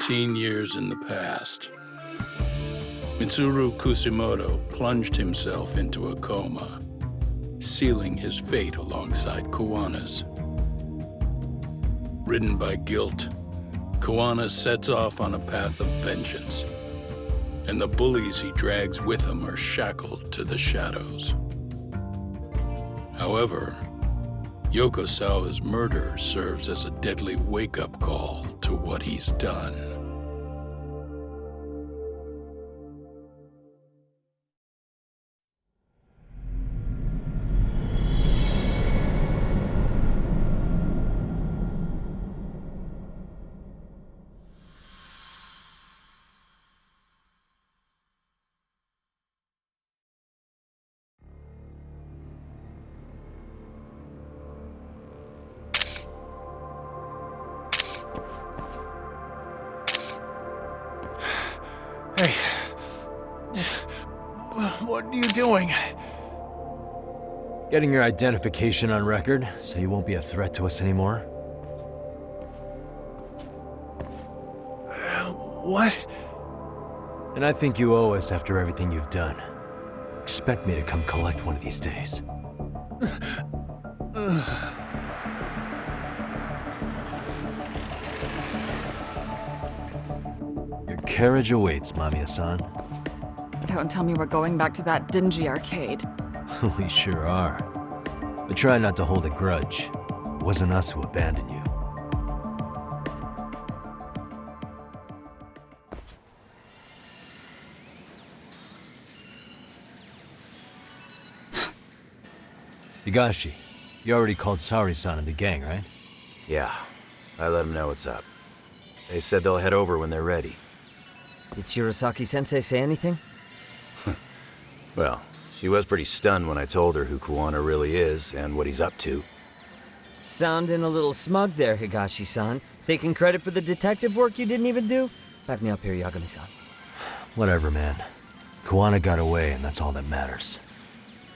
18 years in the past. Mitsuru Kusumoto plunged himself into a coma, sealing his fate alongside Kuwana's. Ridden by guilt, Kuwana sets off on a path of vengeance, and the bullies he drags with him are shackled to the shadows. However, Yokosawa's murder serves as a deadly wake-up call to what he's done. Hey. What are you doing? Getting your identification on record, so you won't be a threat to us anymore. What? And I think you owe us after everything you've done. Expect me to come collect one of these days. Your carriage awaits, Mamiya-san. Don't tell me we're going back to that dingy arcade. We sure are. But try not to hold a grudge. It wasn't us who abandoned you. Higashi, you already called Sari-san and the gang, right? Yeah, I let them know what's up. They said they'll head over when they're ready. Did Shirosaki-sensei say anything? Well, she was pretty stunned when I told her who Kuwana really is and what he's up to. Sounding a little smug there, Higashi-san. Taking credit for the detective work you didn't even do? Back me up here, Yagami-san. Whatever, man. Kuwana got away, and that's all that matters.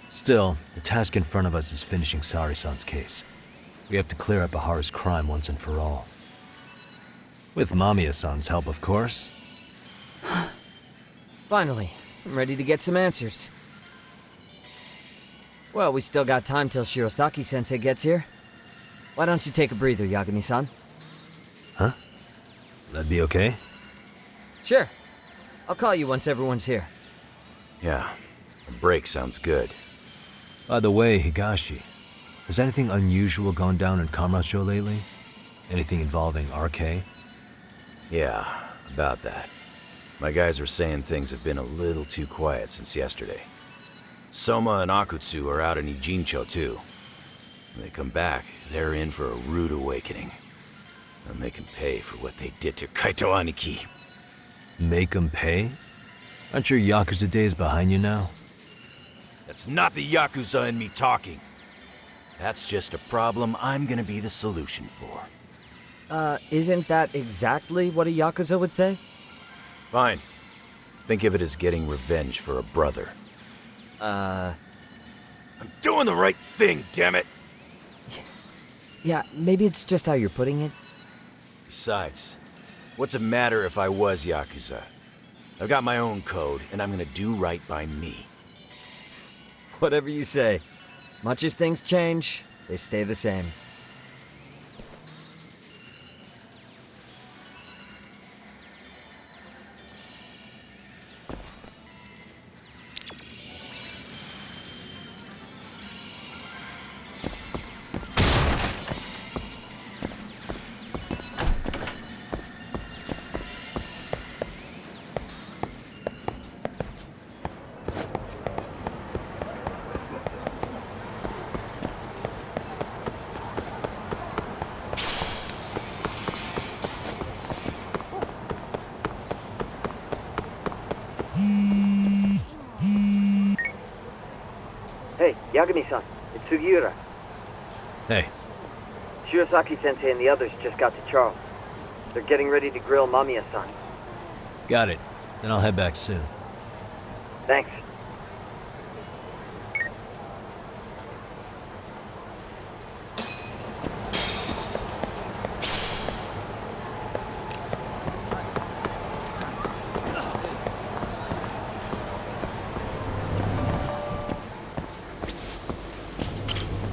Still, the task in front of us is finishing Sari-san's case. We have to clear up Ahara's crime once and for all. With Mamiya-san's help, of course. Finally, I'm ready to get some answers. Well, we still got time till Shirosaki-sensei gets here. Why don't you take a breather, Yagami-san? Huh? That'd be okay? Sure. I'll call you once everyone's here. Yeah, a break sounds good. By the way, Higashi, has anything unusual gone down in Kamurocho lately? Anything involving RK? Yeah, about that. My guys are saying things have been a little too quiet since yesterday. Soma and Akutsu are out in Ijincho too. When they come back, they're in for a rude awakening. And they can pay for what they did to Kaito Aniki. Make 'em pay? Aren't your Yakuza days behind you now? That's not the Yakuza in me talking. That's just a problem I'm gonna be the solution for. Isn't that exactly what a Yakuza would say? Fine. Think of it as getting revenge for a brother. I'm doing the right thing, damn it! Yeah, maybe it's just how you're putting it. Besides, what's it matter if I was Yakuza? I've got my own code, and I'm gonna do right by me. Whatever you say. Much as things change, they stay the same. Hey, Yagami-san, it's Sugiura. Hey, Shirosaki-sensei and the others just got to Charles. They're getting ready to grill Mamiya-san. got it. Then I'll head back soon. Thanks.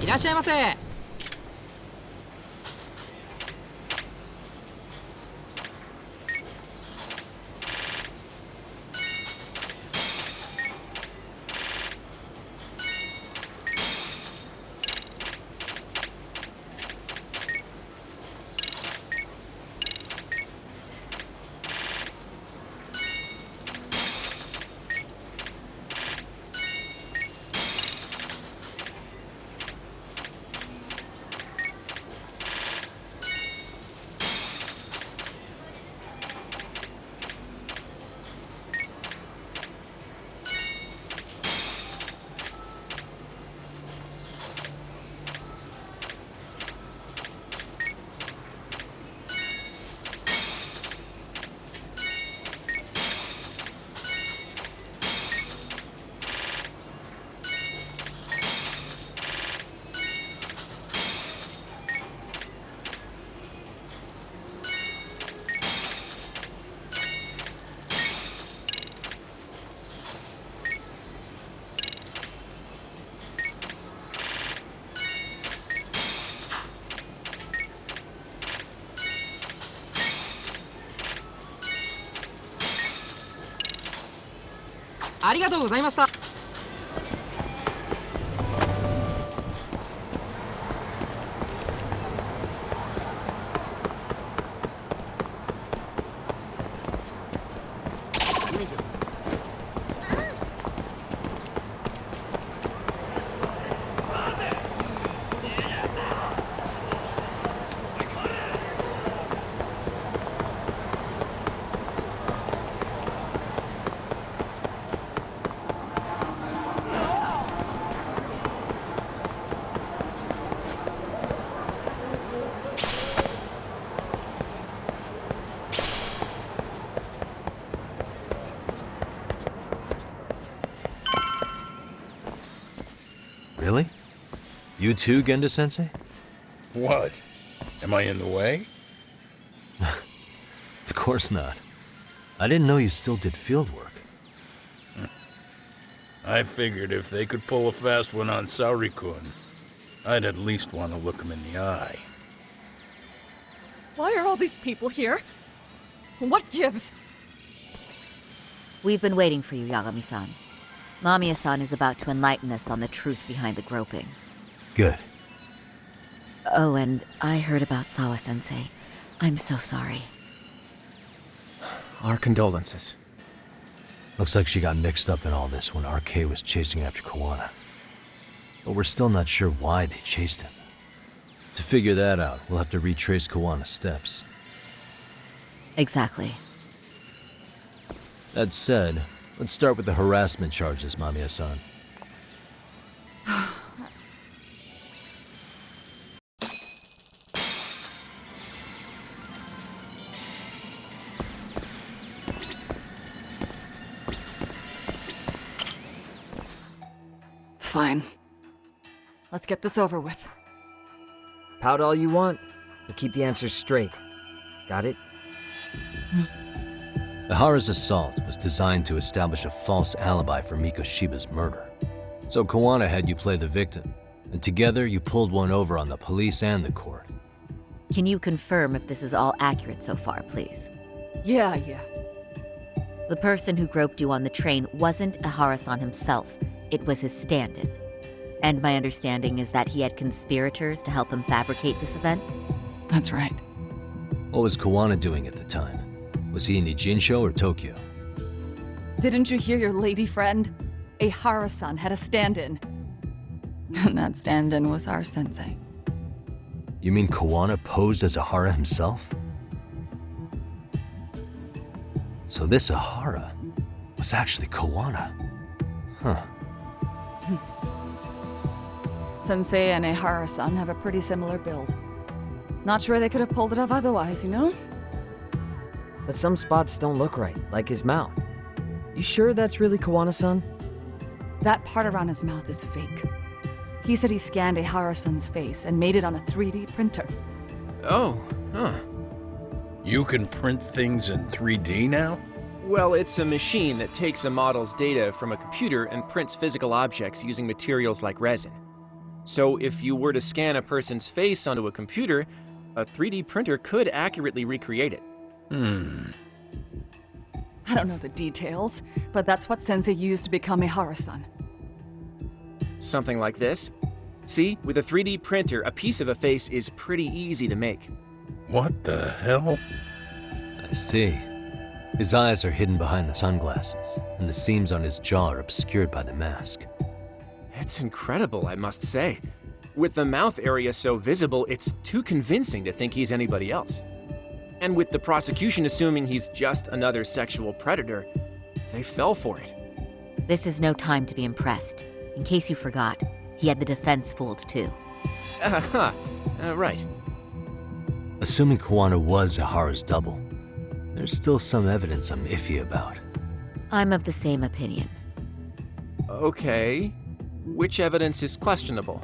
いらっしゃいませ。ありがとうございました。Really? You too, Genda-sensei? What? Am I in the way? Of course not. I didn't know you still did field work. I figured if they could pull a fast one on Saori-kun, I'd at least want to look him in the eye. Why are all these people here? What gives? We've been waiting for you, Yagami-san. Mamiya-san is about to enlighten us on the truth behind the groping. Good. Oh, and I heard about Sawa-sensei. I'm so sorry. Our condolences. Looks like she got mixed up in all this when RK was chasing after Kawana. But we're still not sure why they chased him. To figure that out, we'll have to retrace Kawana's steps. Exactly. That said, let's start with the harassment charges, Mamiya-san. Fine. Let's get this over with. Pout all you want, but keep the answers straight. Got it? Ihara's assault was designed to establish a false alibi for Mikoshiba's murder. So Kawana had you play the victim, and together you pulled one over on the police and the court. Can you confirm if this is all accurate so far, please? Yeah. The person who groped you on the train wasn't Ihara-san himself. It was his stand-in. And my understanding is that he had conspirators to help him fabricate this event? That's right. What was Kawana doing at the time? Was he in Ijincho or Tokyo? Didn't you hear your lady friend? Ihara-san had a stand-in. And that stand-in was our sensei. You mean Kawana posed as Ihara himself? So this Ihara was actually Kawana. Huh. Sensei and Ihara-san have a pretty similar build. Not sure they could have pulled it off otherwise, you know? But some spots don't look right, like his mouth. You sure that's really Kawana-san? That part around his mouth is fake. He said he scanned Ihara-san's face and made it on a 3D printer. Oh, huh. You can print things in 3D now? Well, it's a machine that takes a model's data from a computer and prints physical objects using materials like resin. So if you were to scan a person's face onto a computer, a 3D printer could accurately recreate it. I don't know the details, but that's what Sensei used to become a Harusan. Something like this. See, with a 3D printer, a piece of a face is pretty easy to make. What the hell? I see. His eyes are hidden behind the sunglasses, and the seams on his jaw are obscured by the mask. It's incredible, I must say. With the mouth area so visible, it's too convincing to think he's anybody else. And with the prosecution assuming he's just another sexual predator, they fell for it. This is no time to be impressed. In case you forgot, he had the defense fooled too. Right. Assuming Kuwana was Ahara's double, there's still some evidence I'm iffy about. I'm of the same opinion. Okay. Which evidence is questionable?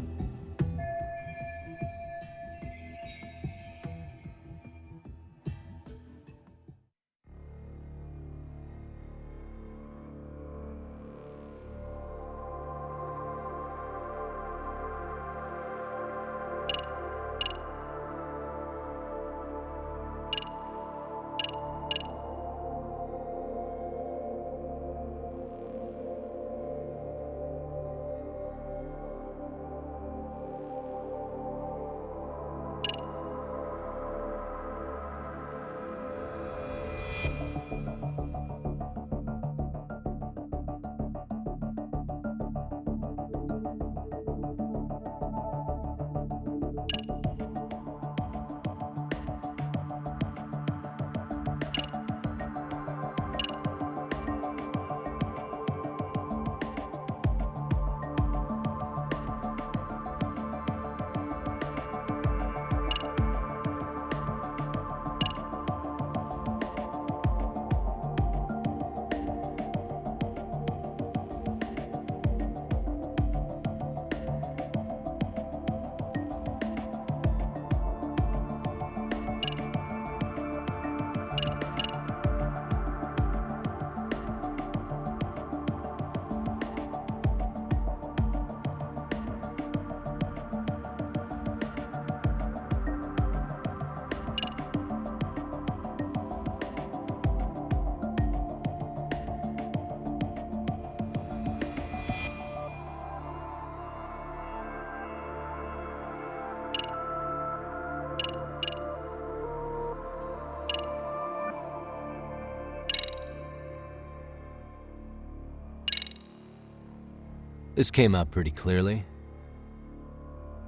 This came out pretty clearly.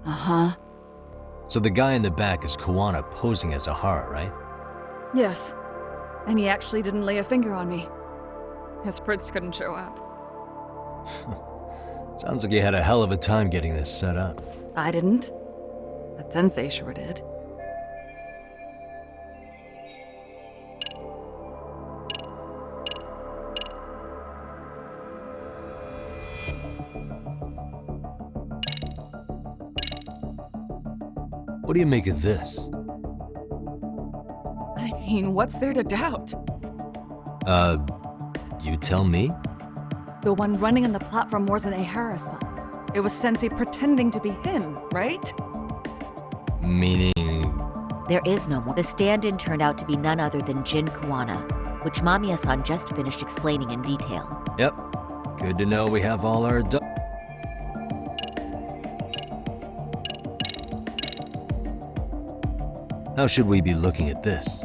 Uh-huh. So the guy in the back is Kuwana posing as Ahara, right? Yes. And he actually didn't lay a finger on me. His prints couldn't show up. Sounds like you had a hell of a time getting this set up. I didn't. But Sensei sure did. What do you make of this? I mean, what's there to doubt? You tell me? The one running on the platform wasn't a Harusan. It was Sensei pretending to be him, right? Meaning... There is no more. The stand-in turned out to be none other than Jin Kuwana, which Mamiya-san just finished explaining in detail. Yep. Good to know we have all our How should we be looking at this?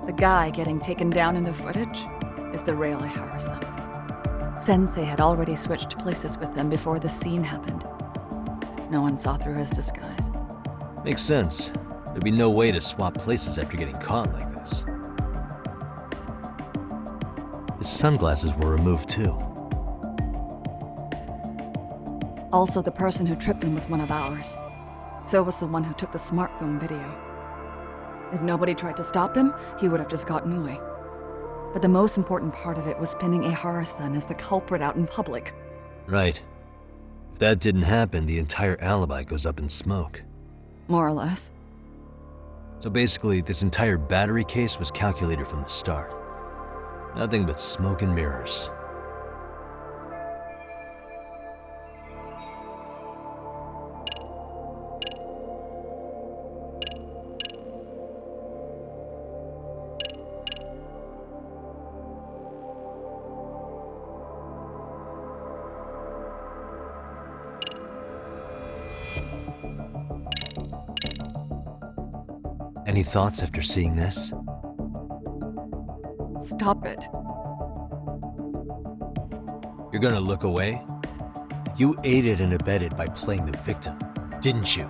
The guy getting taken down in the footage is the real Harusan. Sensei had already switched places with them before the scene happened. No one saw through his disguise. Makes sense. There'd be no way to swap places after getting caught like this. His sunglasses were removed too. Also, the person who tripped him was one of ours. So was the one who took the smartphone video. If nobody tried to stop him, he would have just gotten away. But the most important part of it was pinning a Harusan as the culprit out in public. Right. If that didn't happen, the entire alibi goes up in smoke. More or less. So basically, this entire battery case was calculated from the start. Nothing but smoke and mirrors. Any thoughts after seeing this? Stop it. You're gonna look away? You aided and abetted by playing the victim, didn't you?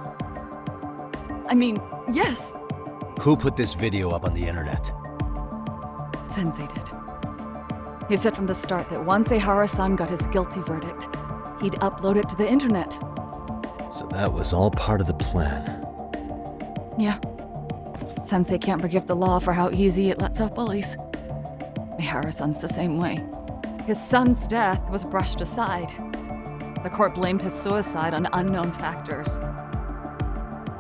I mean, yes, Who put this video up on the internet? Sensei did. He said from the start that once Ehara-san got his guilty verdict, he'd upload it to the internet. So that was all part of the plan. Yeah. Sensei can't forgive the law for how easy it lets off bullies. Ehara-san's the same way. His son's death was brushed aside. The court blamed his suicide on unknown factors.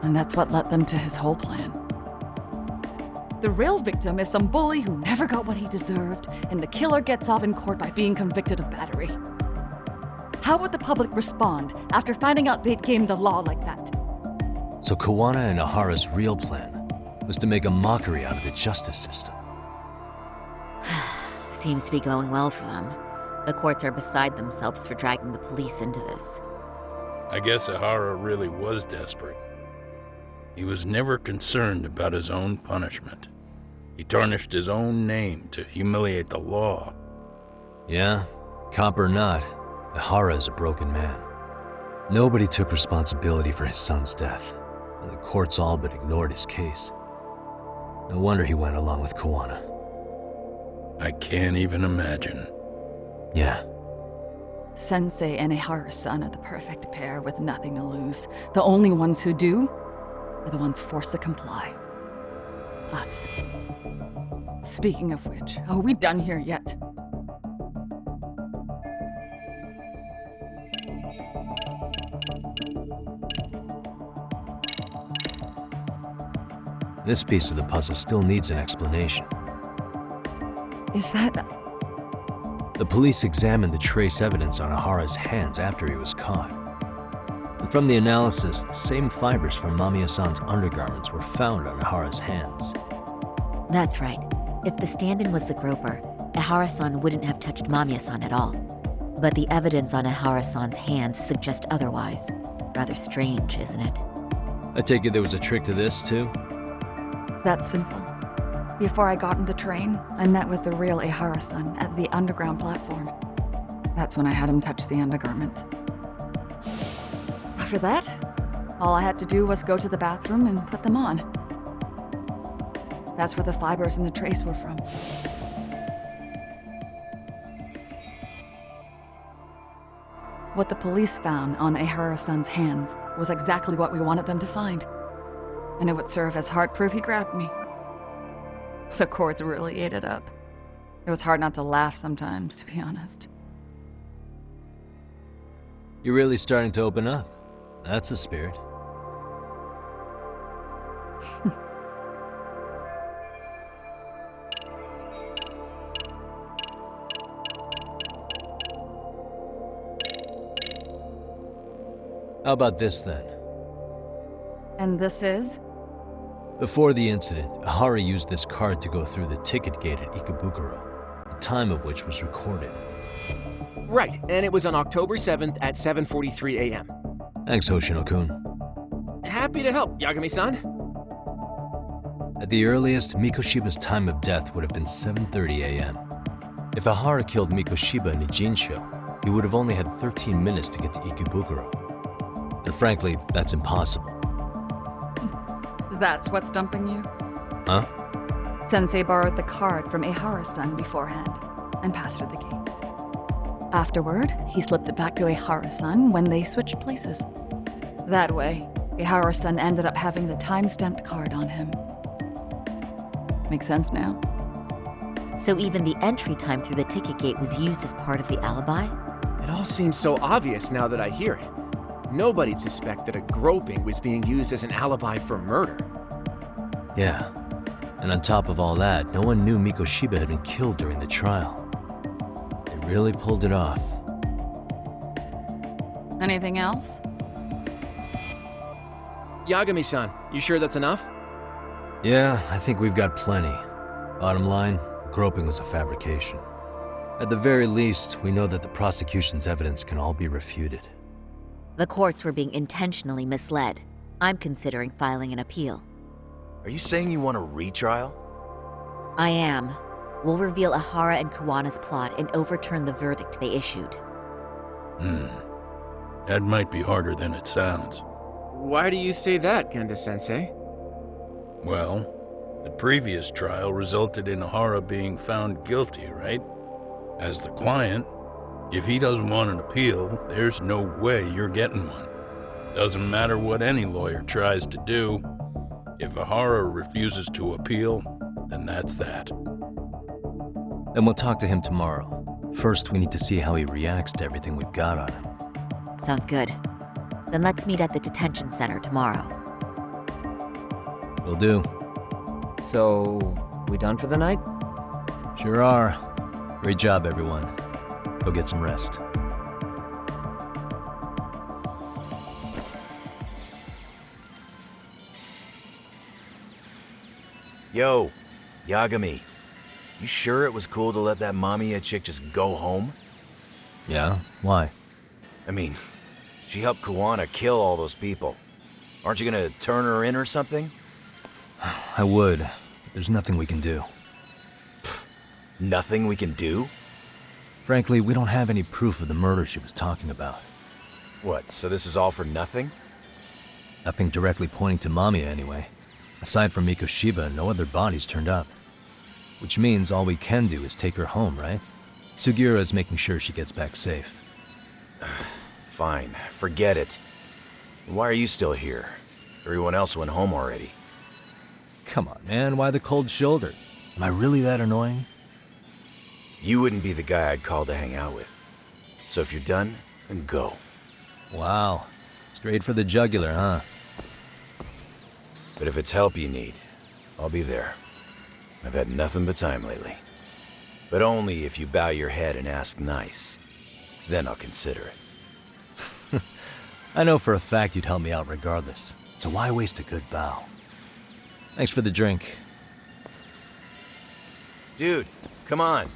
And that's what led them to his whole plan. The real victim is some bully who never got what he deserved, and the killer gets off in court by being convicted of battery. How would the public respond after finding out they'd gamed the law like that? So Kawana and Ahara's real plan was to make a mockery out of the justice system. Seems to be going well for them. The courts are beside themselves for dragging the police into this. I guess Ahara really was desperate. He was never concerned about his own punishment. He tarnished his own name to humiliate the law. Yeah, cop or not, Ahara is a broken man. Nobody took responsibility for his son's death, and the courts all but ignored his case. No wonder he went along with Kawana. I can't even imagine. Yeah, Sensei and Ehara-san are the perfect pair with nothing to lose. The only ones who do are the ones forced to comply. Us. Speaking of which, are we done here yet? this piece of the puzzle still needs an explanation. Is that... The police examined the trace evidence on Ahara's hands after he was caught. And from the analysis, the same fibers from Mamiya-san's undergarments were found on Ahara's hands. That's right. If the stand-in was the groper, Ehara-san wouldn't have touched Mamiya-san at all. But the evidence on Ehara-san's hands suggests otherwise. Rather strange, isn't it? I take it there was a trick to this, too? That's simple. Before I got on the train, I met with the real Ehara-san at the underground platform. That's when I had him touch the undergarment. After that, all I had to do was go to the bathroom and put them on. That's where the fibers in the trace were from. What the police found on Ehara-san's hands was exactly what we wanted them to find. And it would serve as hard proof he grabbed me. The courts really ate it up. It was hard not to laugh sometimes, to be honest. You're really starting to open up. That's the spirit. How about this then? And this is? Before the incident, Ahara used this card to go through the ticket gate at Ikebukuro, the time of which was recorded. Right, and it was on October 7th at 7:43 a.m. Thanks, Hoshino-kun. Happy to help, Yagami-san. At the earliest, Mikoshiba's time of death would have been 7:30 a.m. If Ahara killed Mikoshiba in Ijincho, he would have only had 13 minutes to get to Ikebukuro. And frankly, that's impossible. That's what's stumping you? Huh? Sensei borrowed the card from Ehara-san beforehand and passed her the gate. Afterward, he slipped it back to Ehara-san when they switched places. That way, Ehara-san ended up having the time-stamped card on him. Makes sense now? So even the entry time through the ticket gate was used as part of the alibi? It all seems so obvious now that I hear it. Nobody'd suspect that a groping was being used as an alibi for murder. Yeah. And on top of all that, no one knew Mikoshiba had been killed during the trial. They really pulled it off. Anything else? Yagami-san, you sure that's enough? Yeah, I think we've got plenty. Bottom line, groping was a fabrication. At the very least, we know that the prosecution's evidence can all be refuted. The courts were being intentionally misled. I'm considering filing an appeal. Are Are you saying you want a retrial? I am. We'll reveal Ahara and Kuwana's plot and overturn the verdict they issued. That might be harder than it sounds. Why do you say that, Genda-sensei? Well, the previous trial resulted in Ahara being found guilty, right? As the client, if he doesn't want an appeal, there's no way you're getting one. Doesn't matter what any lawyer tries to do. If Ahara refuses to appeal, then that's that. Then we'll talk to him tomorrow. First, we need to see how he reacts to everything we've got on him. Sounds good. Then let's meet at the detention center tomorrow. Will do. So, we done for the night? Sure are. Great job, everyone. Go get some rest. Yo, Yagami. You sure it was cool to let that Mamiya chick just go home? Yeah? Why? I mean, she helped Kuwana kill all those people. Aren't you gonna turn her in or something? I would, but there's nothing we can do. Nothing we can do? Frankly, we don't have any proof of the murder she was talking about. What, so this is all for nothing? Nothing directly pointing to Mamiya anyway. Aside from Mikoshiba, no other bodies turned up. Which means all we can do is take her home, right? Sugiura's making sure she gets back safe. Fine, forget it. Why are you still here? Everyone else went home already. Come on, man, why the cold shoulder? Am I really that annoying? You wouldn't be the guy I'd call to hang out with. So if you're done, then go. Wow. Straight for the jugular, huh? But if it's help you need, I'll be there. I've had nothing but time lately. But only if you bow your head and ask nice. Then I'll consider it. I know for a fact you'd help me out regardless, so why waste a good bow? Thanks for the drink. Dude, come on.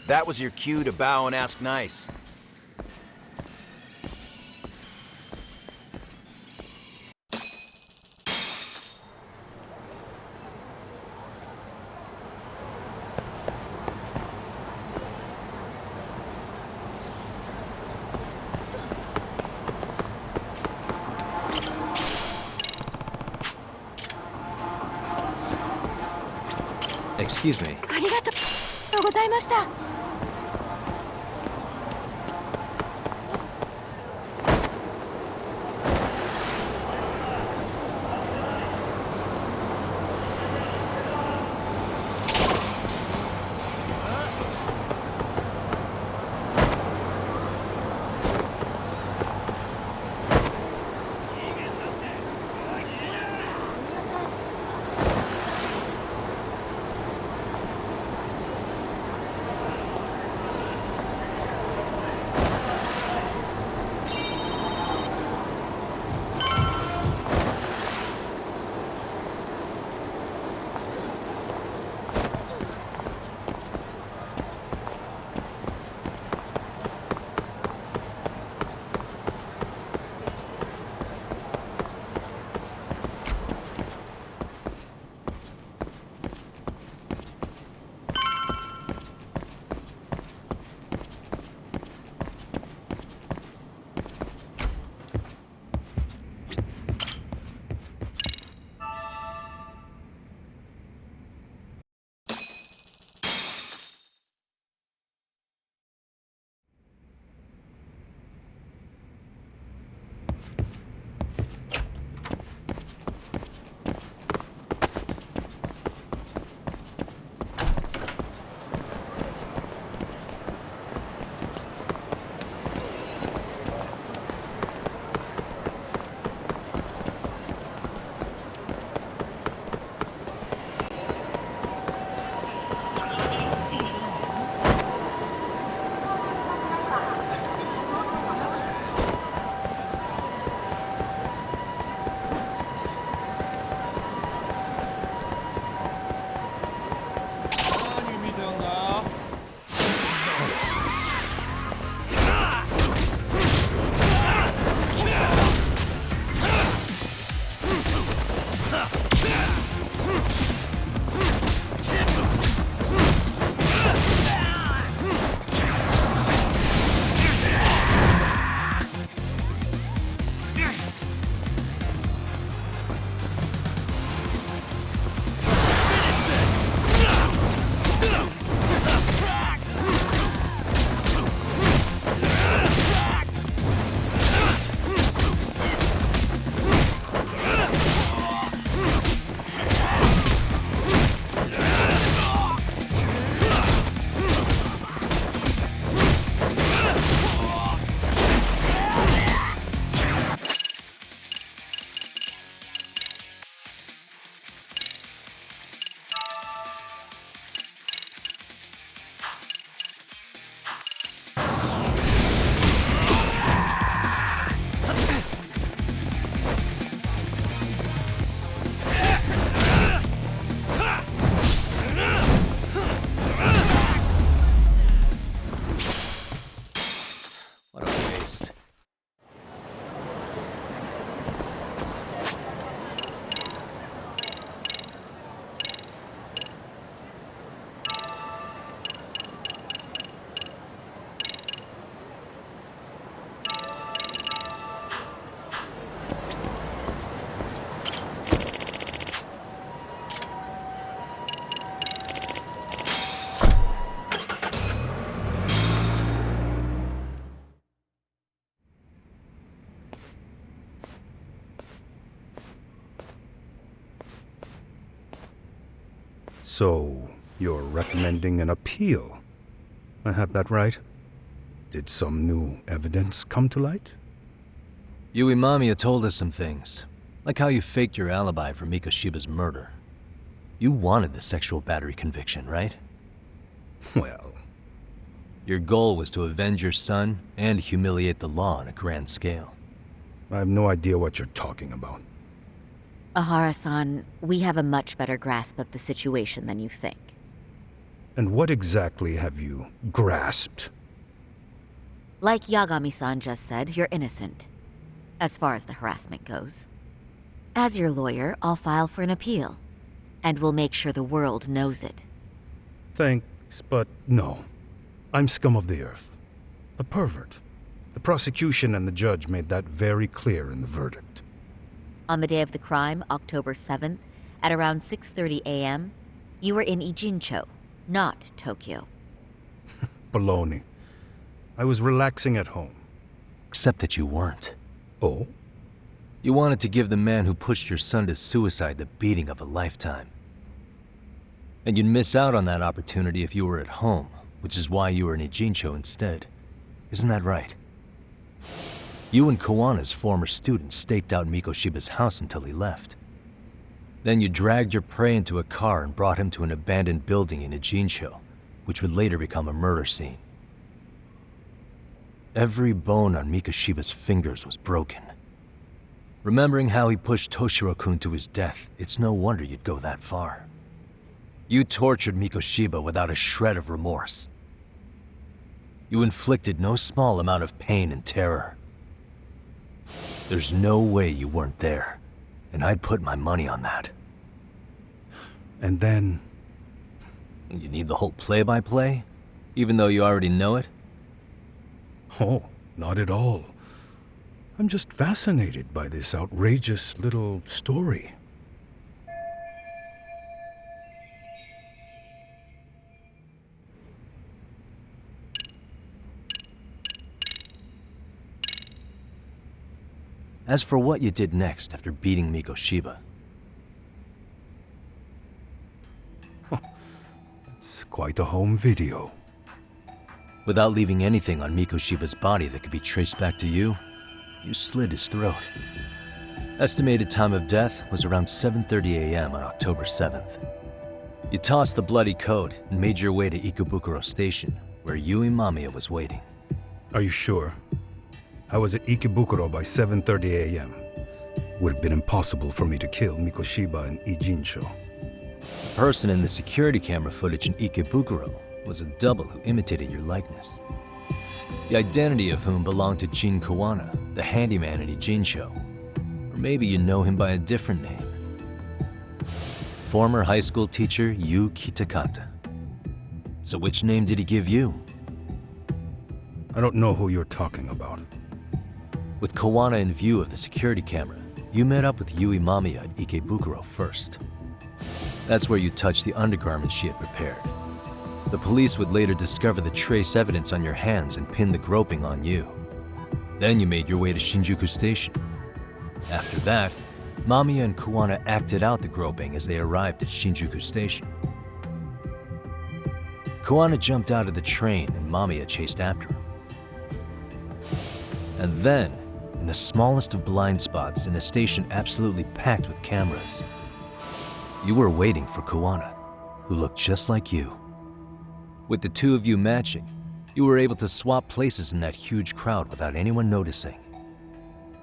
That was your cue to bow and ask nice. Excuse me. ありがとうございました。So, you're recommending an appeal? I have that right? Did some new evidence come to light? Yui Mamiya told us some things, like how you faked your alibi for Mikoshiba's murder. You wanted the sexual battery conviction, right? Well, Your goal was to avenge your son and humiliate the law on a grand scale. I have no idea what you're talking about. Ahara-san, we have a much better grasp of the situation than you think. And what exactly have you grasped? Like Yagami-san just said, you're innocent, as far as the harassment goes. As your lawyer, I'll file for an appeal, and we'll make sure the world knows it. Thanks, but no. I'm scum of the earth. A pervert. The prosecution and the judge made that very clear in the verdict. On the day of the crime, October 7th, at around 6:30 a.m., you were in Ijincho, not Tokyo. Baloney. I was relaxing at home. Except that you weren't. Oh? You wanted to give the man who pushed your son to suicide the beating of a lifetime. And you'd miss out on that opportunity if you were at home, which is why you were in Ijincho instead. Isn't that right? You and Kawana's former student staked out Mikoshiba's house until he left. Then you dragged your prey into a car and brought him to an abandoned building in Ijincho, which would later become a murder scene. Every bone on Mikoshiba's fingers was broken. Remembering how he pushed Toshiro-kun to his death, it's no wonder you'd go that far. You tortured Mikoshiba without a shred of remorse. You inflicted no small amount of pain and terror. There's no way you weren't there, and I'd put my money on that. And then... You need the whole play-by-play, even though you already know it? Oh, not at all. I'm just fascinated by this outrageous little story. As for what you did next after beating Mikoshiba, It's quite a home video. without leaving anything on Mikoshiba's body that could be traced back to you, you slit his throat. Estimated time of death was around 7:30 a.m. on October 7th. You tossed the bloody coat and made your way to Ikebukuro Station, where Yui Mamiya was waiting. Are you sure? I was at Ikebukuro by 7:30 a.m. Would have been impossible for me to kill Mikoshiba in Ijincho. The person in the security camera footage in Ikebukuro was a double who imitated your likeness. The identity of whom belonged to Jin Kawana, the handyman in Ijincho. Or maybe you know him by a different name. Former high school teacher Yu Kitakata. So which name did he give you? I don't know who you're talking about. With Kawana in view of the security camera, you met up with Yui Mamiya at Ikebukuro first. That's where you touched the undergarments she had prepared. The police would later discover the trace evidence on your hands and pin the groping on you. Then you made your way to Shinjuku Station. After that, Mamiya and Kawana acted out the groping as they arrived at Shinjuku Station. Kawana jumped out of the train and Mamiya chased after him. And then, in the smallest of blind spots in a station absolutely packed with cameras, you were waiting for Kawana, who looked just like you. With the two of you matching, you were able to swap places in that huge crowd without anyone noticing.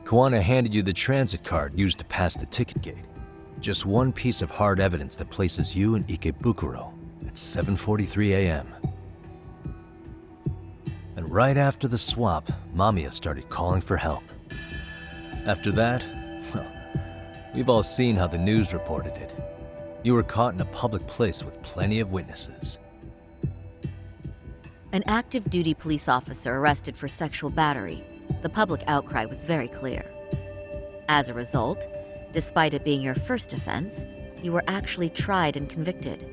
Kawana handed you the transit card used to pass the ticket gate. Just one piece of hard evidence that places you in Ikebukuro at 7:43 a.m. And right after the swap, Mamiya started calling for help. After that, well, we've all seen how the news reported it. You were caught in a public place with plenty of witnesses. An active duty police officer arrested for sexual battery. The public outcry was very clear. As a result, despite it being your first offense, you were actually tried and convicted.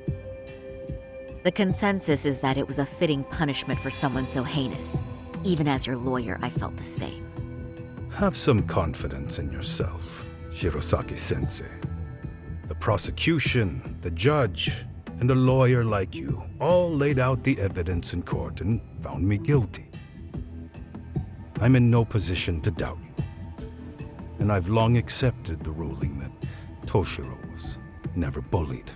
The consensus is that it was a fitting punishment for someone so heinous. Even as your lawyer, I felt the same. Have some confidence in yourself, Shirosaki-sensei. The prosecution, the judge, and a lawyer like you all laid out the evidence in court and found me guilty. I'm in no position to doubt you, and I've long accepted the ruling that Toshiro was never bullied.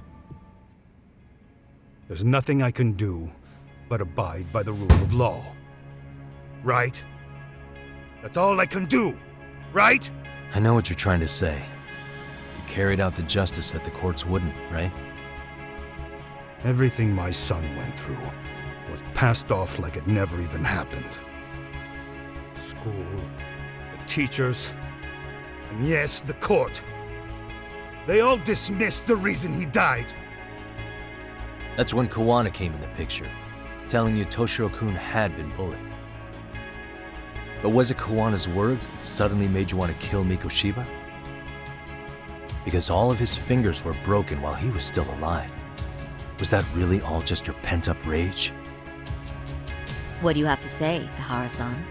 There's nothing I can do but abide by the rule of law. Right? That's all I can do, right? I know what you're trying to say. You carried out the justice that the courts wouldn't, right? Everything my son went through was passed off like it never even happened. School, the teachers, and yes, the court. They all dismissed the reason he died. That's when Kawana came in the picture, telling you Toshiro-kun had been bullied. But was it Kawana's words that suddenly made you want to kill Mikoshiba? Because all of his fingers were broken while he was still alive. Was that really all just your pent-up rage? What do you have to say, Ihara-san?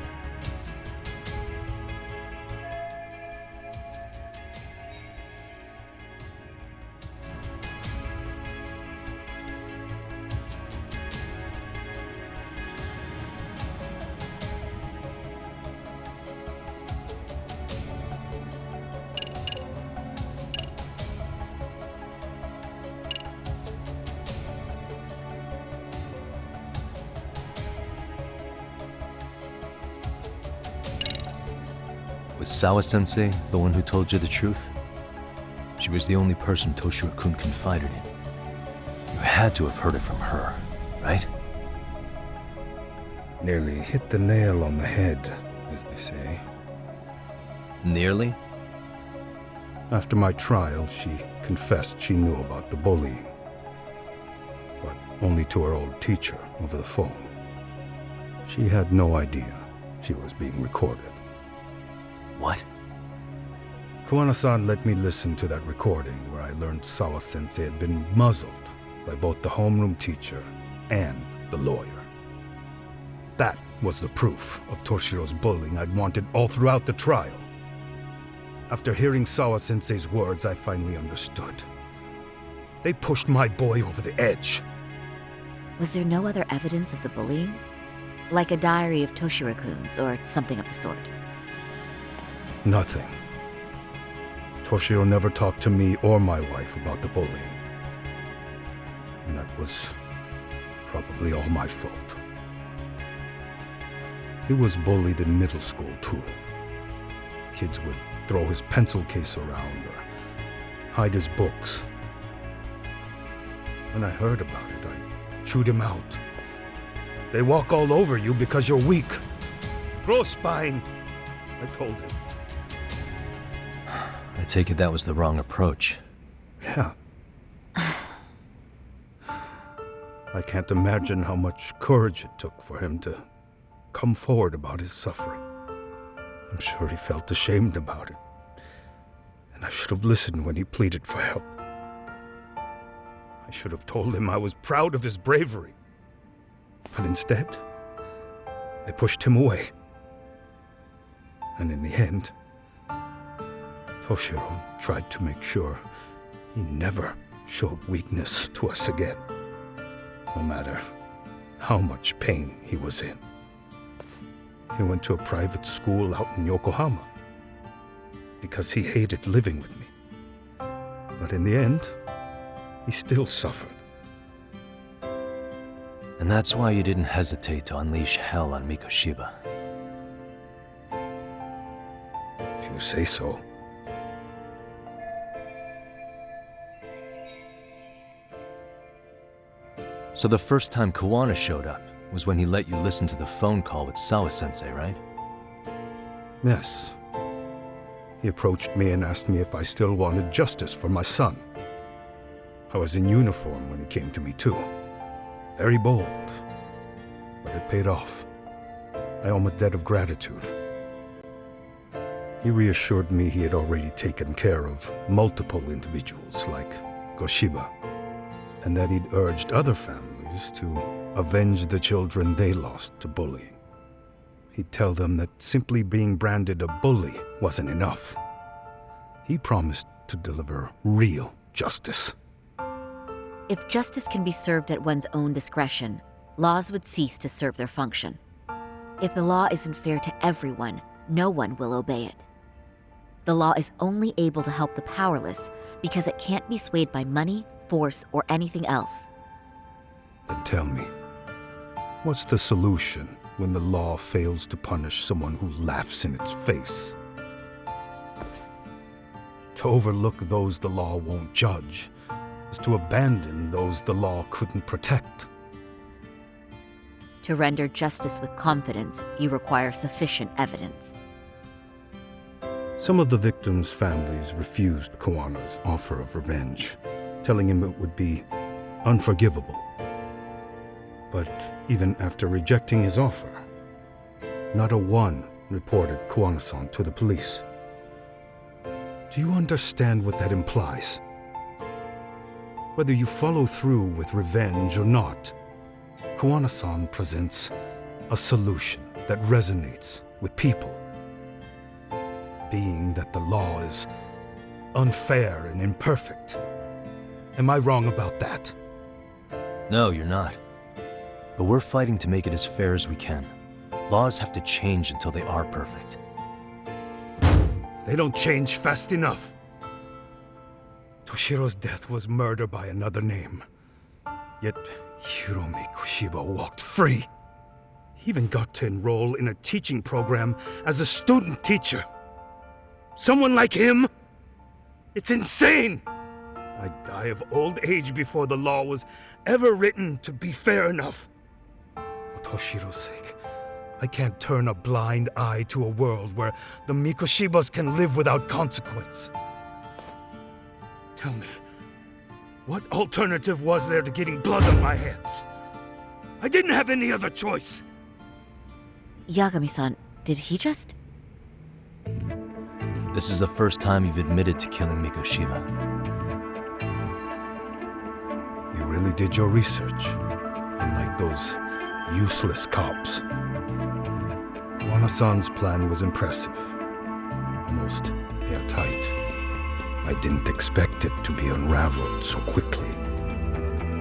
Was Sawa-sensei the one who told you the truth? She was the only person Toshiro-kun confided in. You had to have heard it from her, right? Nearly hit the nail on the head, as they say. Nearly? After my trial, she confessed she knew about the bullying. But only to her old teacher over the phone. She had no idea she was being recorded. What? Kawana-san let me listen to that recording where I learned Sawa-sensei had been muzzled by both the homeroom teacher and the lawyer. That was the proof of Toshiro's bullying I'd wanted all throughout the trial. After hearing Sawa-sensei's words, I finally understood. They pushed my boy over the edge. Was there no other evidence of the bullying? Like a diary of Toshiro-kun's or something of the sort? Nothing. Toshiro never talked to me or my wife about the bullying. And that was probably all my fault. He was bullied in middle school, too. Kids would throw his pencil case around or hide his books. When I heard about it, I chewed him out. They walk all over you because you're weak. Grow spine, I told him. I take it that was the wrong approach. Yeah. I can't imagine how much courage it took for him to come forward about his suffering. I'm sure he felt ashamed about it. And I should have listened when he pleaded for help. I should have told him I was proud of his bravery. But instead, I pushed him away. And in the end, Toshiro tried to make sure he never showed weakness to us again, no matter how much pain he was in. He went to a private school out in Yokohama because he hated living with me. But in the end, he still suffered. And that's why you didn't hesitate to unleash hell on Mikoshiba. If you say so. So the first time Kawana showed up was when he let you listen to the phone call with Sawa-sensei, right? Yes. He approached me and asked me if I still wanted justice for my son. I was in uniform when he came to me too. Very bold, but it paid off. I owe him a debt of gratitude. He reassured me he had already taken care of multiple individuals like Goshiba, and that he'd urged other families to avenge the children they lost to bullying. He'd tell them that simply being branded a bully wasn't enough. He promised to deliver real justice. If justice can be served at one's own discretion, laws would cease to serve their function. If the law isn't fair to everyone, no one will obey it. The law is only able to help the powerless because it can't be swayed by money, force, or anything else. Then tell me, what's the solution when the law fails to punish someone who laughs in its face? To overlook those the law won't judge is to abandon those the law couldn't protect. To render justice with confidence, you require sufficient evidence. Some of the victims' families refused Kawana's offer of revenge, telling him it would be unforgivable. But even after rejecting his offer, not a one reported Kawana-san to the police. Do you understand what that implies? Whether you follow through with revenge or not, Kawana-san presents a solution that resonates with people. Being that the law is unfair and imperfect. Am I wrong about that? No, you're not. But we're fighting to make it as fair as we can. Laws have to change until they are perfect. They don't change fast enough. Toshiro's death was murder by another name. Yet Hiromi Kushiba walked free. He even got to enroll in a teaching program as a student teacher. Someone like him? It's insane! I'd die of old age before the law was ever written to be fair enough. For Toshiro's sake, I can't turn a blind eye to a world where the Mikoshibas can live without consequence. Tell me, what alternative was there to getting blood on my hands? I didn't have any other choice. Yagami-san, did he just... This is the first time you've admitted to killing Mikoshiba. You really did your research, unlike those useless cops. Kawana-san's plan was impressive, almost airtight. I didn't expect it to be unraveled so quickly.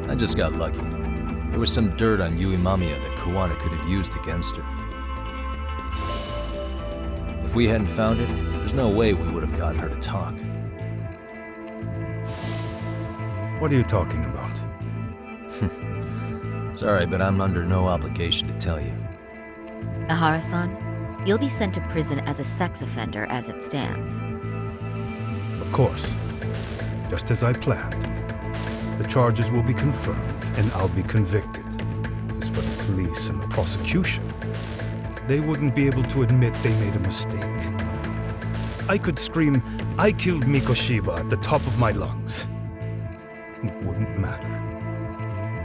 I just got lucky. There was some dirt on Yui Mamiya that Kawana could have used against her. If we hadn't found it, there's no way we would have gotten her to talk. What are you talking about? Sorry, but I'm under no obligation to tell you. Ahara-san, you'll be sent to prison as a sex offender as it stands. Of course. Just as I planned. The charges will be confirmed, and I'll be convicted. As for the police and the prosecution, they wouldn't be able to admit they made a mistake. I could scream, "I killed Mikoshiba" at the top of my lungs. It wouldn't matter.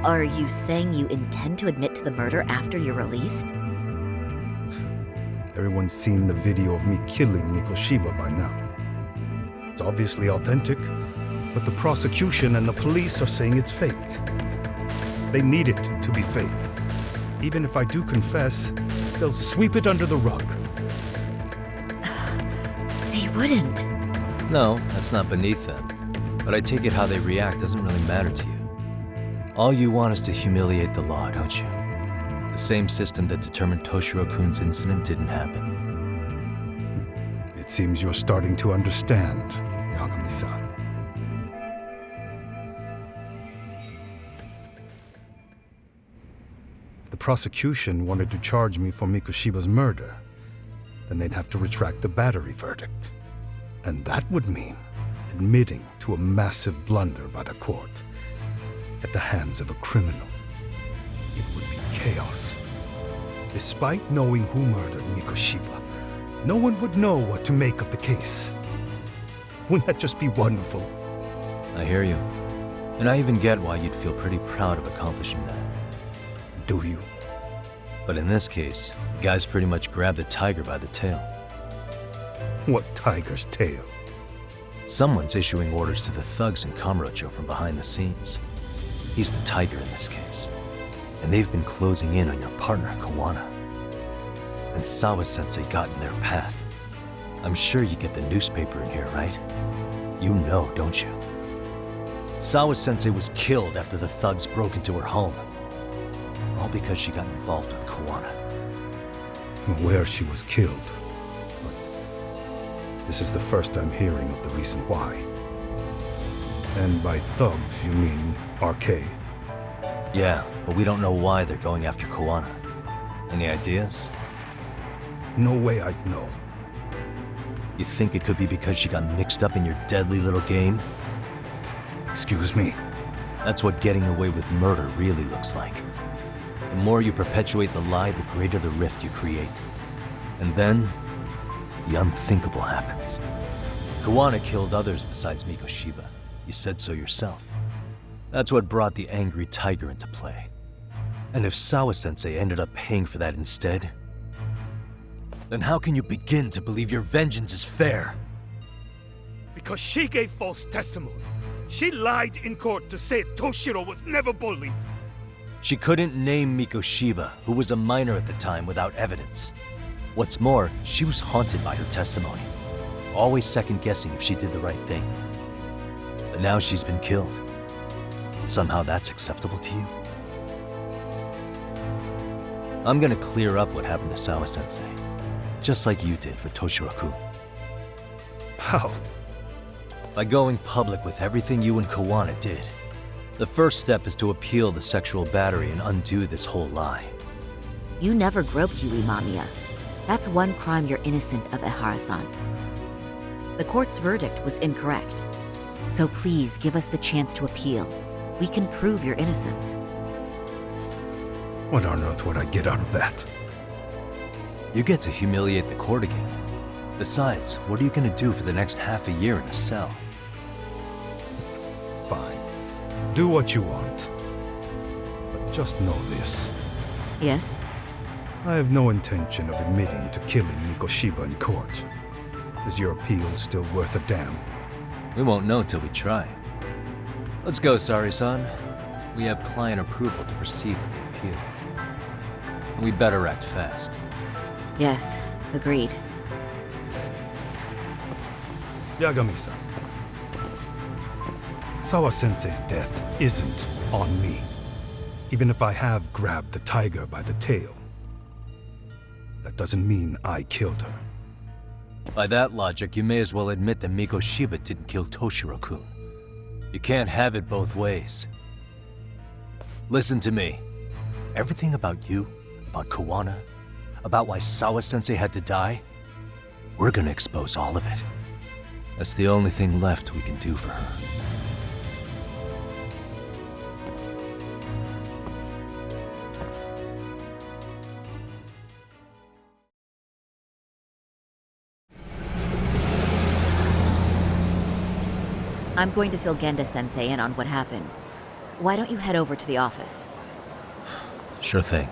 Are you saying you intend to admit to the murder after you're released? Everyone's seen the video of me killing Mikoshiba by now. It's obviously authentic, but the prosecution and the police are saying it's fake. They need it to be fake. Even if I do confess, they'll sweep it under the rug. They wouldn't. No, that's not beneath them. But I take it how they react doesn't really matter to you. All you want is to humiliate the law, don't you? The same system that determined Toshiro-kun's incident didn't happen. It seems you're starting to understand, Yagami-san. If the prosecution wanted to charge me for Mikoshiba's murder, then they'd have to retract the battery verdict. And that would mean admitting to a massive blunder by the court at the hands of a criminal. It would be chaos. Despite knowing who murdered Mikoshiba, no one would know what to make of the case. Wouldn't that just be wonderful? I hear you. And I even get why you'd feel pretty proud of accomplishing that. Do you? But in this case, the guy's pretty much grabbed the tiger by the tail. What tiger's tail? Someone's issuing orders to the thugs in Kamurocho from behind the scenes. He's the tiger in this case. And they've been closing in on your partner, Kawana. And Sawa-sensei got in their path. I'm sure you get the newspaper in here, right? You know, don't you? Sawa-sensei was killed after the thugs broke into her home. All because she got involved with Kuwana. I'm aware she was killed, but this is the first I'm hearing of the reason why. And by thugs, you mean RK? Yeah, but we don't know why they're going after Kuwana. Any ideas? No way I'd know. You think it could be because she got mixed up in your deadly little game? Excuse me? That's what getting away with murder really looks like. The more you perpetuate the lie, the greater the rift you create. And then, the unthinkable happens. Kuwana killed others besides Mikoshiba. You said so yourself. That's what brought the angry tiger into play. And if Sawa-sensei ended up paying for that instead, then how can you begin to believe your vengeance is fair? Because she gave false testimony. She lied in court to say Toshiro was never bullied. She couldn't name Mikoshiba, who was a minor at the time, without evidence. What's more, she was haunted by her testimony, always second-guessing if she did the right thing. But now she's been killed. Somehow that's acceptable to you? I'm gonna clear up what happened to Sawa-sensei, just like you did for Toshiro-kun. How? By going public with everything you and Kuwana did. The first step is to appeal the sexual battery and undo this whole lie. You never groped Yui Mamiya. That's one crime you're innocent of, Ehara-san. The court's verdict was incorrect. So please give us the chance to appeal. We can prove your innocence. What on earth would I get out of that? You get to humiliate the court again. Besides, what are you gonna do for the next half a year in a cell? Fine. Do what you want. But just know this. Yes? I have no intention of admitting to killing Mikoshiba in court. Is your appeal still worth a damn? We won't know till we try. Let's go, Sari-san. We have client approval to proceed with the appeal. And we better act fast. Yes, agreed. Yagami-san. Sawa-sensei's death isn't on me. Even if I have grabbed the tiger by the tail. That doesn't mean I killed her. By that logic, you may as well admit that Mikoshiba didn't kill Toshiro-kun. You can't have it both ways. Listen to me. Everything about you, about Kuwana, about why Sawa-sensei had to die, we're gonna expose all of it. That's the only thing left we can do for her. I'm going to fill Genda-sensei in on what happened. Why don't you head over to the office? Sure thing.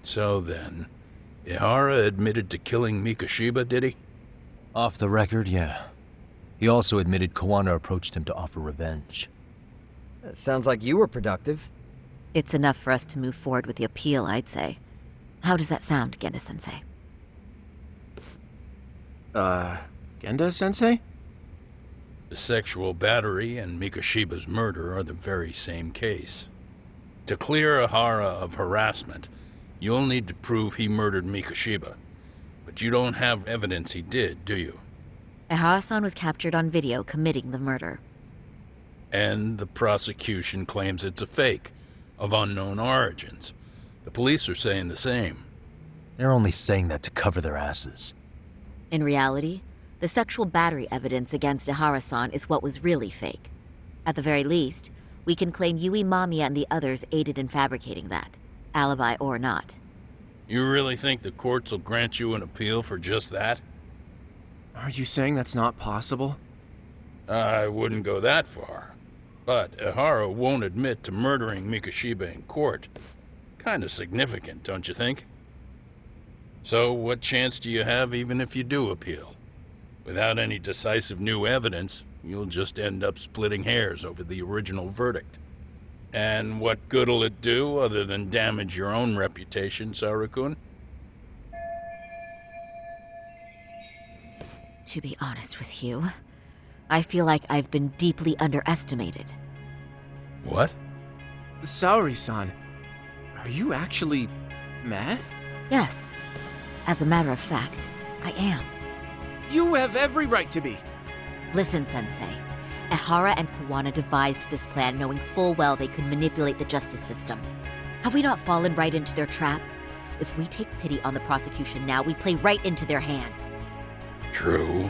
So then, Ihara admitted to killing Mikoshiba, did he? Off the record, yeah. He also admitted Kuwana approached him to offer revenge. That sounds like you were productive. It's enough for us to move forward with the appeal, I'd say. How does that sound, Genda-sensei? Genda-sensei? The sexual battery and Mikoshiba's murder are the very same case. To clear Ihara of harassment, you'll need to prove he murdered Mikoshiba. But you don't have evidence he did, do you? Ehara-san was captured on video committing the murder. And the prosecution claims it's a fake, of unknown origins. The police are saying the same. They're only saying that to cover their asses. In reality, the sexual battery evidence against Ehara-san is what was really fake. At the very least, we can claim Yui Mamiya and the others aided in fabricating that, alibi or not. You really think the courts will grant you an appeal for just that? Are you saying that's not possible? I wouldn't go that far. But Ihara won't admit to murdering Mikoshiba in court. Kinda significant, don't you think? So what chance do you have even if you do appeal? Without any decisive new evidence, you'll just end up splitting hairs over the original verdict. And what good'll it do other than damage your own reputation, Saru-kun? To be honest with you, I feel like I've been deeply underestimated. What? Saori-san, are you actually mad? Yes. As a matter of fact, I am. You have every right to be. Listen, Sensei. Ehara and Kuwana devised this plan knowing full well they could manipulate the justice system. Have we not fallen right into their trap? If we take pity on the prosecution now, we play right into their hand. True.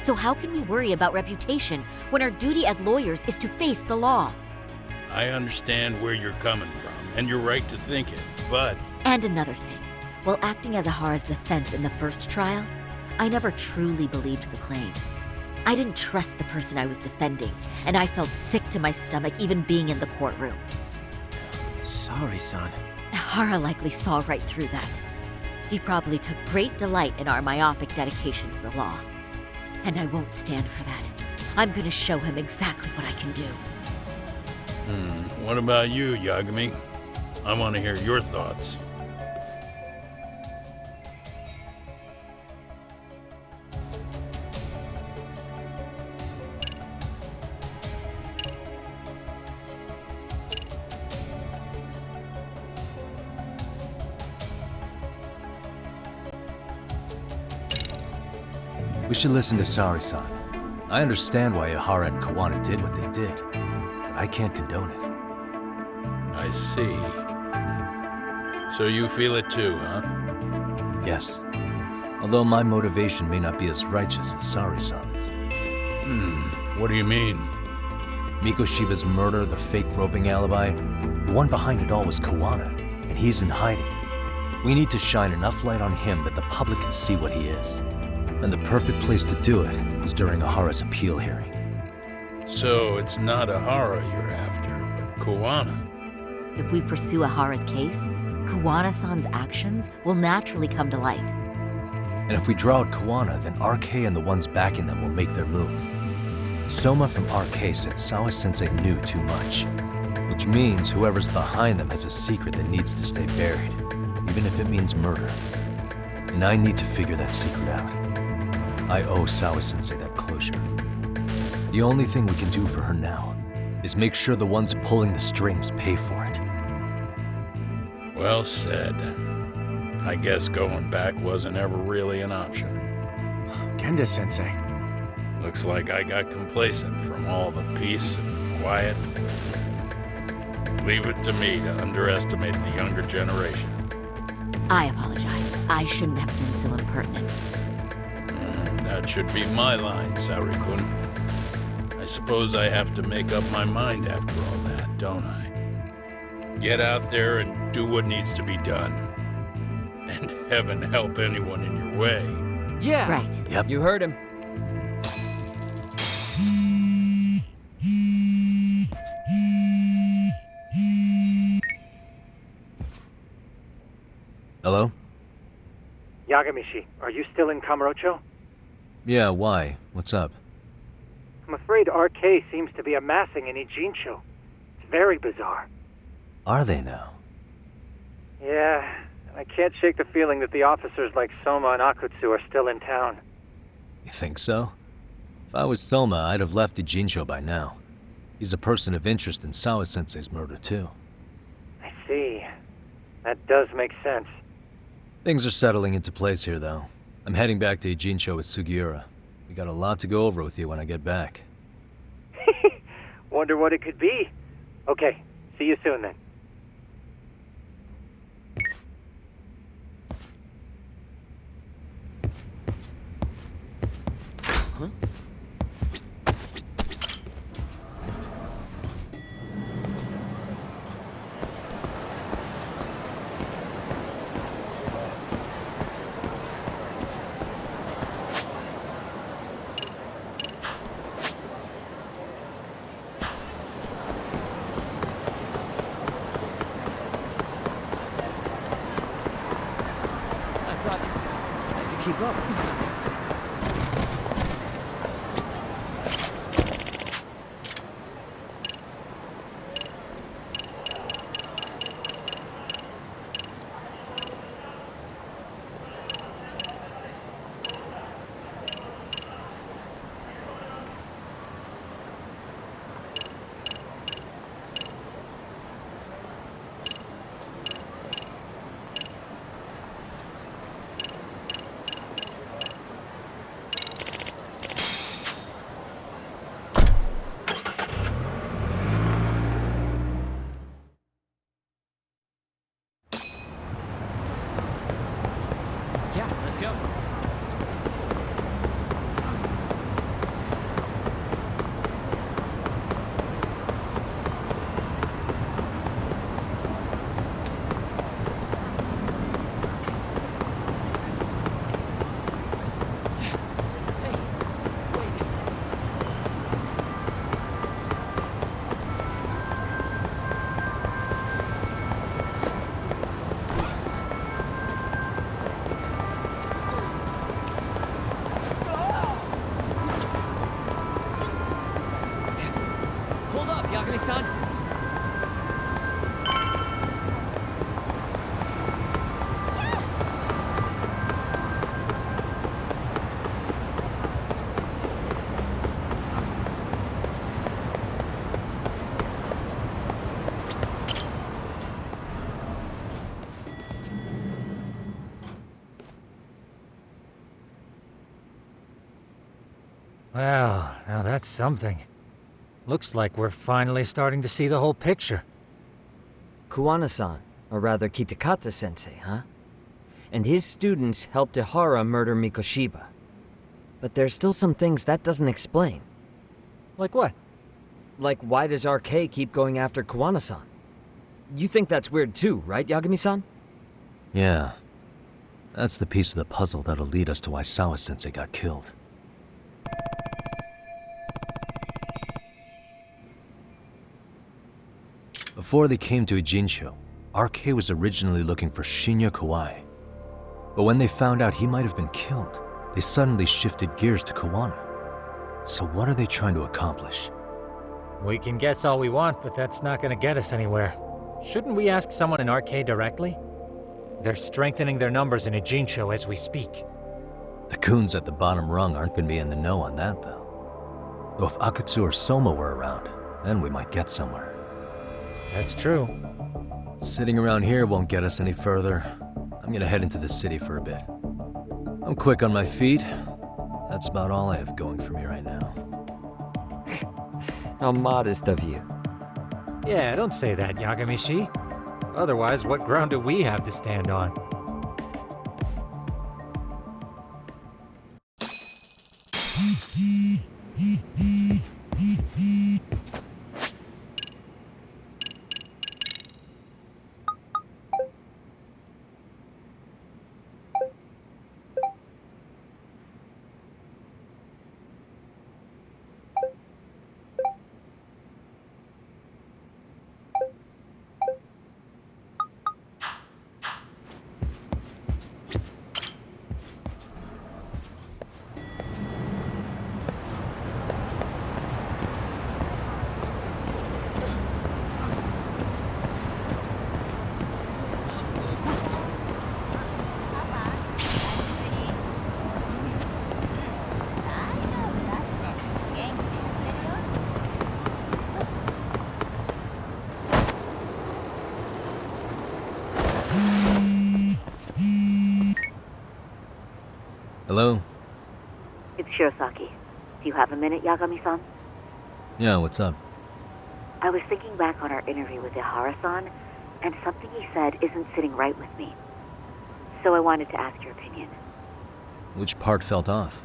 So how can we worry about reputation when our duty as lawyers is to face the law? I understand where you're coming from, and you're right to think it, but... And another thing. While acting as Ehara's defense in the first trial, I never truly believed the claim. I didn't trust the person I was defending, and I felt sick to my stomach even being in the courtroom. Saori-san. Ehara likely saw right through that. He probably took great delight in our myopic dedication to the law. And I won't stand for that. I'm gonna show him exactly what I can do. What about you, Yagami? I want to hear your thoughts. We should listen to Saori-san. I understand why Ehara and Kuwana did what they did, but I can't condone it. I see. So you feel it too, huh? Yes. Although my motivation may not be as righteous as Saori-san's. What do you mean? Mikoshiba's murder, the fake groping alibi, the one behind it all was Kuwana, and he's in hiding. We need to shine enough light on him that the public can see what he is. And the perfect place to do it is during Ahara's appeal hearing. So it's not Ehara you're after, but Kuwana. If we pursue Ahara's case, Kuwana-san's actions will naturally come to light. And if we draw out Kuwana, then RK and the ones backing them will make their move. Soma from RK said Sawa-sensei knew too much, which means whoever's behind them has a secret that needs to stay buried, even if it means murder. And I need to figure that secret out. I owe Sawa-sensei that closure. The only thing we can do for her now is make sure the ones pulling the strings pay for it. Well said. I guess going back wasn't ever really an option. Genda-sensei. Looks like I got complacent from all the peace and quiet. Leave it to me to underestimate the younger generation. I apologize. I shouldn't have been so impertinent. That should be my line, Saori-kun. I suppose I have to make up my mind after all that, don't I? Get out there and do what needs to be done. And heaven help anyone in your way. Yeah. Right. Yep. You heard him. Hello? Yagamishi, are you still in Kamurocho? Yeah, why? What's up? I'm afraid RK seems to be amassing in Ijincho. It's very bizarre. Are they now? Yeah, I can't shake the feeling that the officers like Soma and Akutsu are still in town. You think so? If I was Soma, I'd have left Ijincho by now. He's a person of interest in Sawa-sensei's murder, too. I see. That does make sense. Things are settling into place here, though. I'm heading back to Ijincho with Sugiura. We got a lot to go over with you when I get back. Wonder what it could be. Okay, see you soon then. Huh? Keep up. Well, now that's something. Looks like we're finally starting to see the whole picture. Kuwana-san, or rather Kitakata-sensei, huh? And his students helped Ihara murder Mikoshiba. But there's still some things that doesn't explain. Like what? Like, why does RK keep going after Kuwana-san? You think that's weird too, right, Yagami-san? Yeah. That's the piece of the puzzle that'll lead us to why Sawa-sensei got killed. Before they came to Ijincho, RK was originally looking for Shinya Kawai. But when they found out he might have been killed, they suddenly shifted gears to Kawana. So what are they trying to accomplish? We can guess all we want, but that's not gonna get us anywhere. Shouldn't we ask someone in RK directly? They're strengthening their numbers in Ijincho as we speak. The goons at the bottom rung aren't gonna be in the know on that, though. Though if Akutsu or Soma were around, then we might get somewhere. That's true. Sitting around here won't get us any further. I'm gonna head into the city for a bit. I'm quick on my feet. That's about all I have going for me right now. How modest of you. Yeah, don't say that, Yagami-shi. Otherwise, what ground do we have to stand on? Hello? It's Shirosaki. Do you have a minute, Yagami-san? Yeah, what's up? I was thinking back on our interview with Ihara-san, and something he said isn't sitting right with me. So I wanted to ask your opinion. Which part felt off?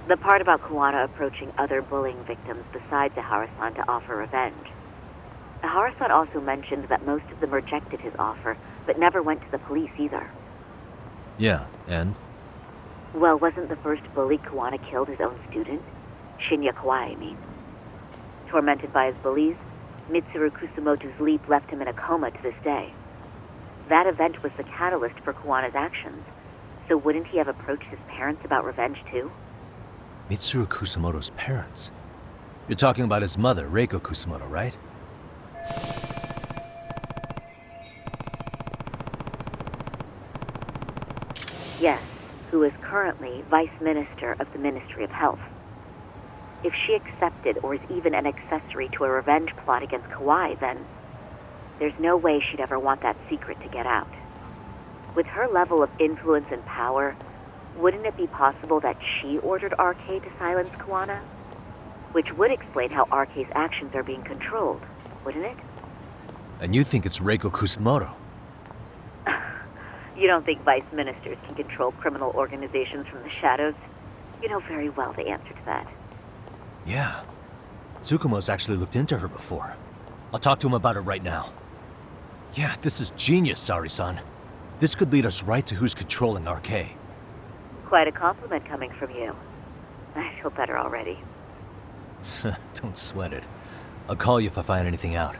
The part about Kuwana approaching other bullying victims besides Ihara-san to offer revenge. Ihara-san also mentioned that most of them rejected his offer, but never went to the police either. Yeah, and? Well, wasn't the first bully Kuwana killed his own student? Shinya Kawai, I mean. Tormented by his bullies, Mitsuru Kusumoto's leap left him in a coma to this day. That event was the catalyst for Kuwana's actions, so wouldn't he have approached his parents about revenge too? Mitsuru Kusumoto's parents? You're talking about his mother, Reiko Kusumoto, right? Yes, who is currently Vice Minister of the Ministry of Health. If she accepted or is even an accessory to a revenge plot against Kawai, then there's no way she'd ever want that secret to get out. With her level of influence and power, wouldn't it be possible that she ordered RK to silence Kuwana? Which would explain how RK's actions are being controlled, wouldn't it? And you think it's Reiko Kusumoto? You don't think vice ministers can control criminal organizations from the shadows? You know very well the answer to that. Yeah. Tsukumo's actually looked into her before. I'll talk to him about it right now. Yeah, this is genius, Sari-san. This could lead us right to who's controlling RK. Quite a compliment coming from you. I feel better already. Don't sweat it. I'll call you if I find anything out.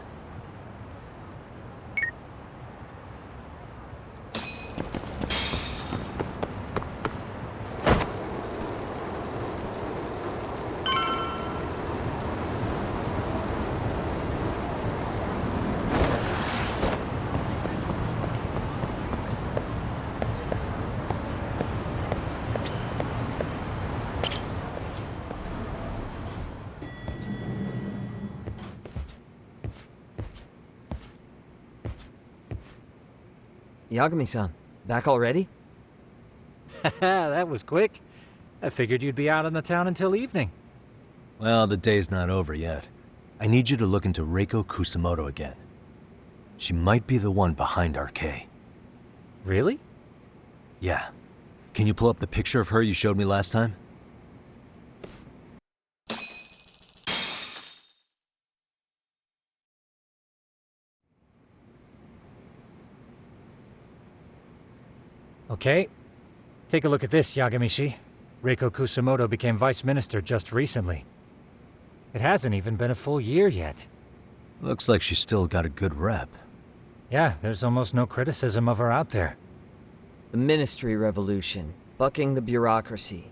Yagami-san, back already? That was quick. I figured you'd be out in the town until evening. Well, the day's not over yet. I need you to look into Reiko Kusamoto again. She might be the one behind RK. Really? Yeah. Can you pull up the picture of her you showed me last time? Okay. Take a look at this, Yagamishi. Reiko Kusamoto became vice minister just recently. It hasn't even been a full year yet. Looks like she's still got a good rep. Yeah, there's almost no criticism of her out there. The Ministry Revolution, bucking the bureaucracy.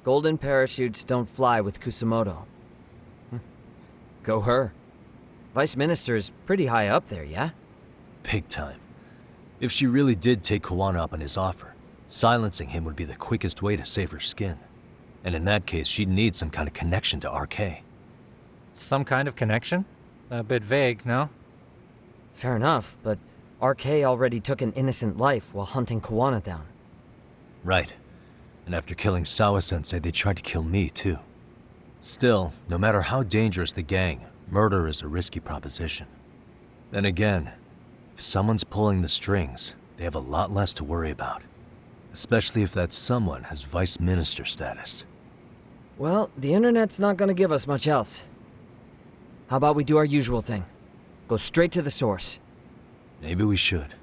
Golden parachutes don't fly with Kusamoto. Go her. Vice Minister's pretty high up there, yeah? Big time. If she really did take Kawana up on his offer, silencing him would be the quickest way to save her skin. And in that case, she'd need some kind of connection to RK. Some kind of connection? A bit vague, no? Fair enough, but RK already took an innocent life while hunting Kawana down. Right. And after killing Sawa-sensei, they tried to kill me, too. Still, no matter how dangerous the gang, murder is a risky proposition. Then again, if someone's pulling the strings, they have a lot less to worry about. Especially if that someone has vice minister status. Well, the internet's not gonna give us much else. How about we do our usual thing? Go straight to the source. Maybe we should.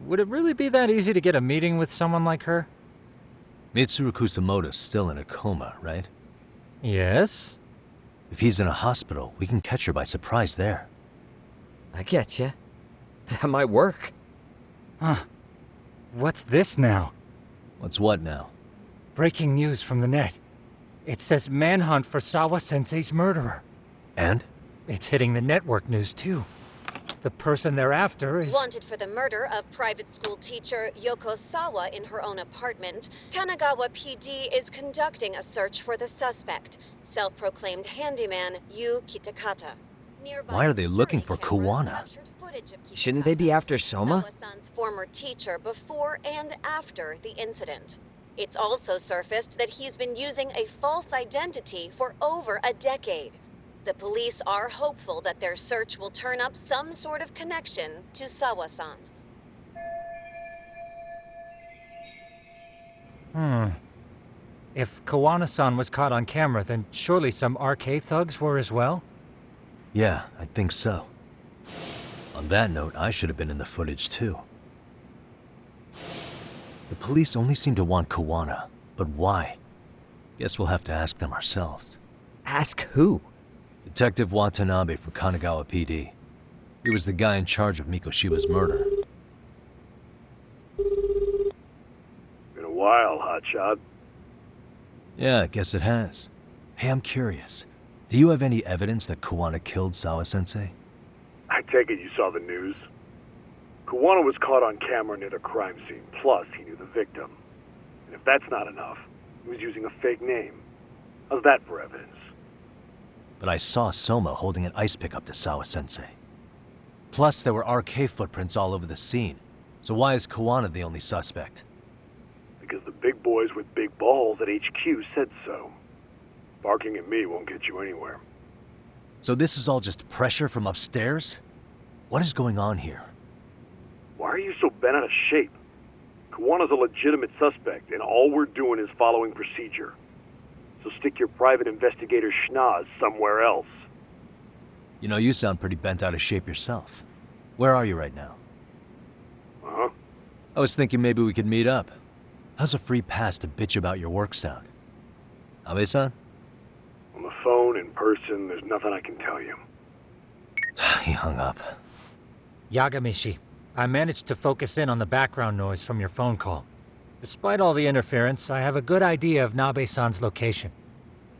Would it really be that easy to get a meeting with someone like her? Mitsuru Kusamoto's still in a coma, right? Yes? If he's in a hospital, we can catch her by surprise there. I get ya. That might work. Huh. What's this now? What's what now? Breaking news from the net. It says manhunt for Sawa-sensei's murderer. And? It's hitting the network news, too. The person they're after is... Wanted for the murder of private school teacher Yoko Sawa in her own apartment, Kanagawa PD is conducting a search for the suspect, self-proclaimed handyman Yu Kitakata. Nearby Why are they looking for security cameras Kawana? captured footage of Shouldn't they be after Soma? Sawa-san's former teacher before and after the incident. It's also surfaced that he's been using a false identity for over a decade. The police are hopeful that their search will turn up some sort of connection to Sawa-san. If Kawana-san was caught on camera, then surely some RK thugs were as well? Yeah, I think so. On that note, I should have been in the footage too. The police only seem to want Kawana, but why? Guess we'll have to ask them ourselves. Ask who? Detective Watanabe from Kanagawa PD. He was the guy in charge of Mikoshiba's murder. Been a while, hotshot. Yeah, I guess it has. Hey, I'm curious. Do you have any evidence that Kawana killed Sawa-sensei? I take it you saw the news. Kawana was caught on camera near the crime scene, plus he knew the victim. And if that's not enough, he was using a fake name. How's that for evidence? But I saw Soma holding an ice pick up to Sawa-sensei. Plus, there were RK footprints all over the scene. So why is Kawana the only suspect? Because the big boys with big balls at HQ said so. Barking at me won't get you anywhere. So this is all just pressure from upstairs? What is going on here? Why are you so bent out of shape? Kawana's a legitimate suspect, and all we're doing is following procedure. So stick your private investigator schnoz somewhere else. You know, you sound pretty bent out of shape yourself. Where are you right now? Uh-huh. I was thinking maybe we could meet up. How's a free pass to bitch about your work sound? Abe-san? On the phone, in person, there's nothing I can tell you. He hung up. Yagamishi, I managed to focus in on the background noise from your phone call. Despite all the interference, I have a good idea of Nabe-san's location.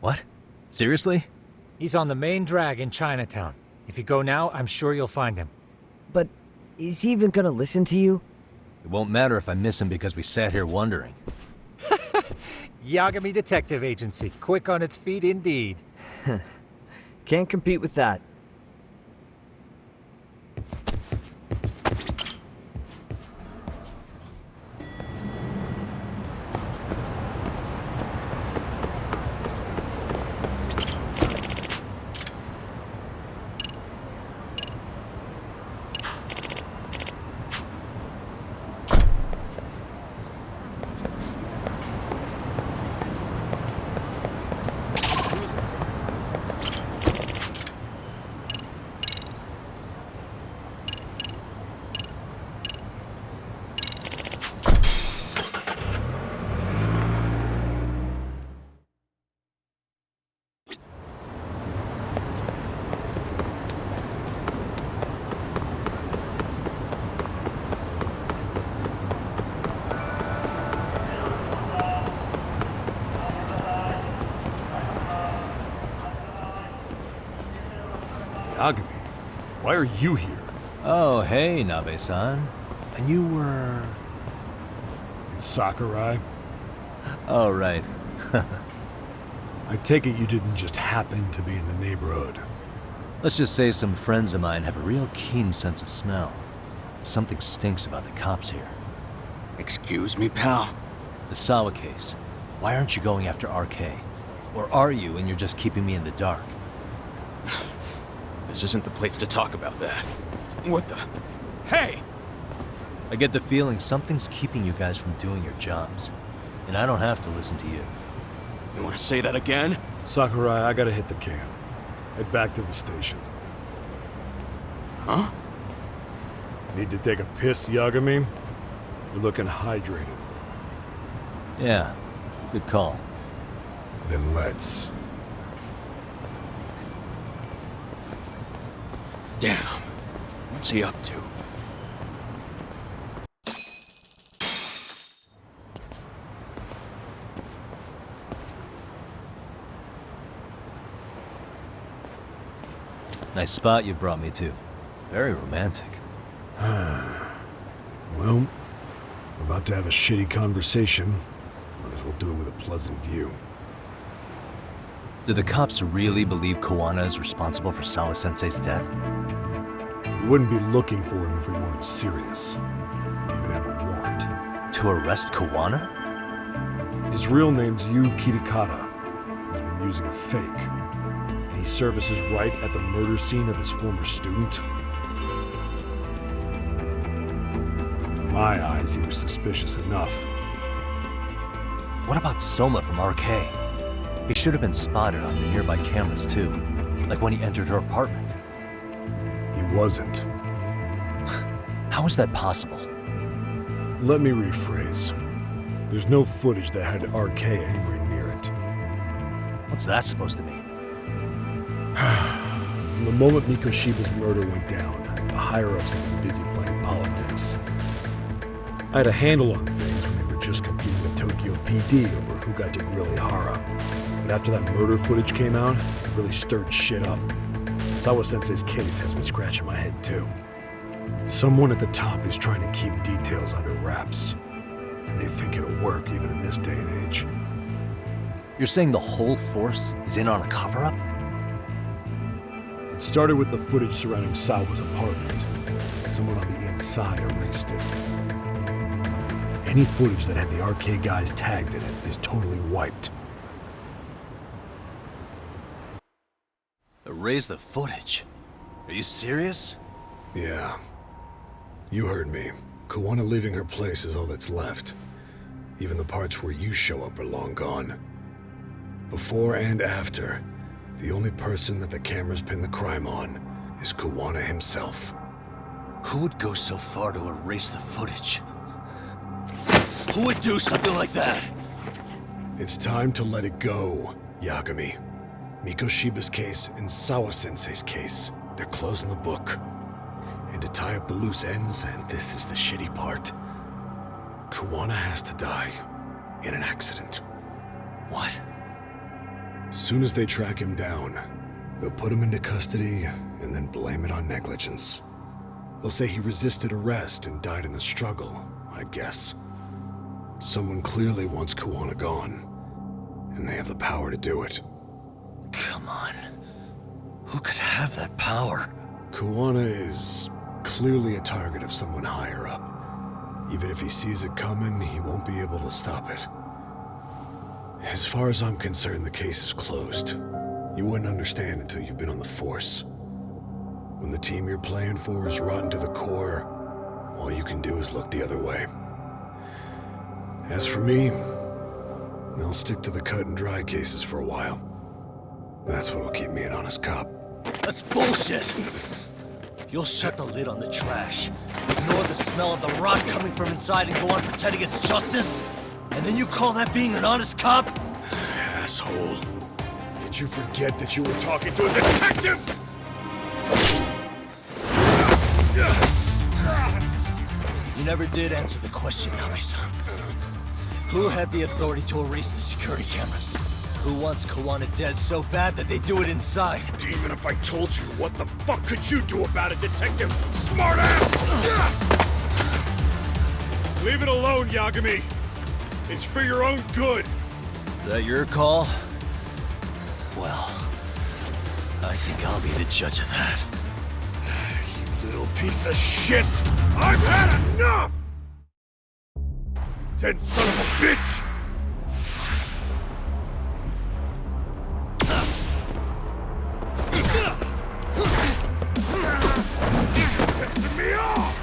What? Seriously? He's on the main drag in Chinatown. If you go now, I'm sure you'll find him. But is he even gonna listen to you? It won't matter if I miss him because we sat here wondering. Yagami Detective Agency, quick on its feet indeed. Can't compete with that. Yagami, why are you here? Oh, hey, Nabe-san. And you were... Sakurai? Oh, right. I take it you didn't just happen to be in the neighborhood. Let's just say some friends of mine have a real keen sense of smell. Something stinks about the cops here. Excuse me, pal? The Sawa case. Why aren't you going after RK? Or are you and you're just keeping me in the dark? This isn't the place to talk about that. What the... Hey! I get the feeling something's keeping you guys from doing your jobs. And I don't have to listen to you. You want to say that again? Sakurai, I gotta hit the can. Head back to the station. Huh? Need to take a piss, Yagami? You're looking hydrated. Yeah, good call. Then let's. Damn. What's he up to? Nice spot you brought me to. Very romantic. Well, we're about to have a shitty conversation. Might as well do it with a pleasant view. Do the cops really believe Kawana is responsible for Sawa-sensei's death? We wouldn't be looking for him if we weren't serious. We even have a warrant. To arrest Kawana? His real name's Yu Kitakata. He's been using a fake. And he services right at the murder scene of his former student. In my eyes, he was suspicious enough. What about Soma from RK? He should have been spotted on the nearby cameras too, like when he entered her apartment. He wasn't. How is that possible? Let me rephrase. There's no footage that had RK anywhere near it. What's that supposed to mean? From the moment Mikoshiba's murder went down, the higher-ups had been busy playing politics. I had a handle on things when they were just competing with Tokyo PD over who got to grill Ihara. But after that murder footage came out, it really stirred shit up. Sawa-sensei's case has me scratching my head too. Someone at the top is trying to keep details under wraps. And they think it'll work even in this day and age. You're saying the whole force is in on a cover-up? It started with the footage surrounding Sawa's apartment. Someone on the inside erased it. Any footage that had the RK guys tagged in it is totally wiped. Erase the footage? Are you serious? Yeah. You heard me. Kawana leaving her place is all that's left. Even the parts where you show up are long gone. Before and after, the only person that the cameras pin the crime on is Kawana himself. Who would go so far to erase the footage? Who would do something like that? It's time to let it go, Yagami. Mikoshiba's case and Sawa-sensei's case, they're closing the book. And to tie up the loose ends, and this is the shitty part, Kawana has to die in an accident. What? As soon as they track him down, they'll put him into custody and then blame it on negligence. They'll say he resisted arrest and died in the struggle, I guess. Someone clearly wants Kawana gone, and they have the power to do it. Come on. Who could have that power? Kawana is clearly a target of someone higher up. Even if he sees it coming, he won't be able to stop it. As far as I'm concerned, the case is closed. You wouldn't understand until you've been on the force. When the team you're playing for is rotten to the core, all you can do is look the other way. As for me, I'll stick to the cut and dry cases for a while. That's what'll keep me an honest cop. That's bullshit! You'll shut the lid on the trash, ignore the smell of the rot coming from inside, and go on pretending it's justice? And then you call that being an honest cop? Asshole. Did you forget that you were talking to a detective? You never did answer the question, Nami-san. Who had the authority to erase the security cameras? Who wants Kawana dead so bad that they do it inside? Even if I told you, what the fuck could you do about it, Detective Smartass? Leave it alone, Yagami. It's for your own good. That your call? Well, I think I'll be the judge of that. You little piece of shit! I've had enough! Dead son of a bitch! Pissing me off!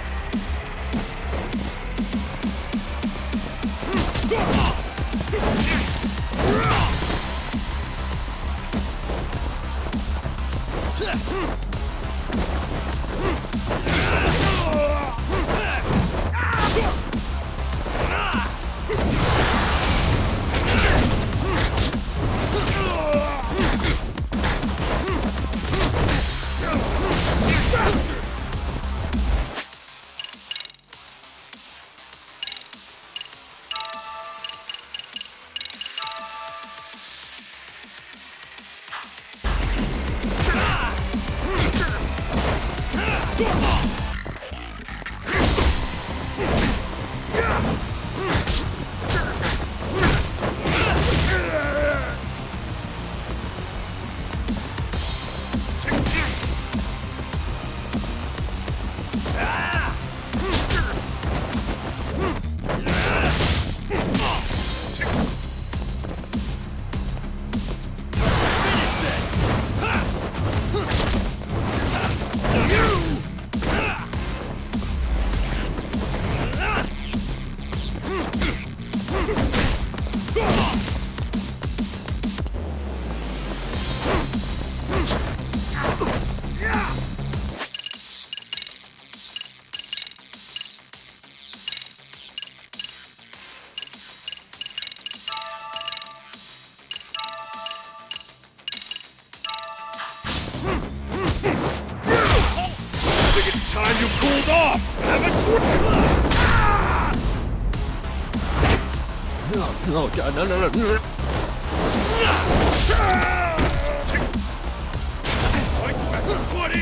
Time you cooled off! Have a No, God, no. Why'd you have to butt in?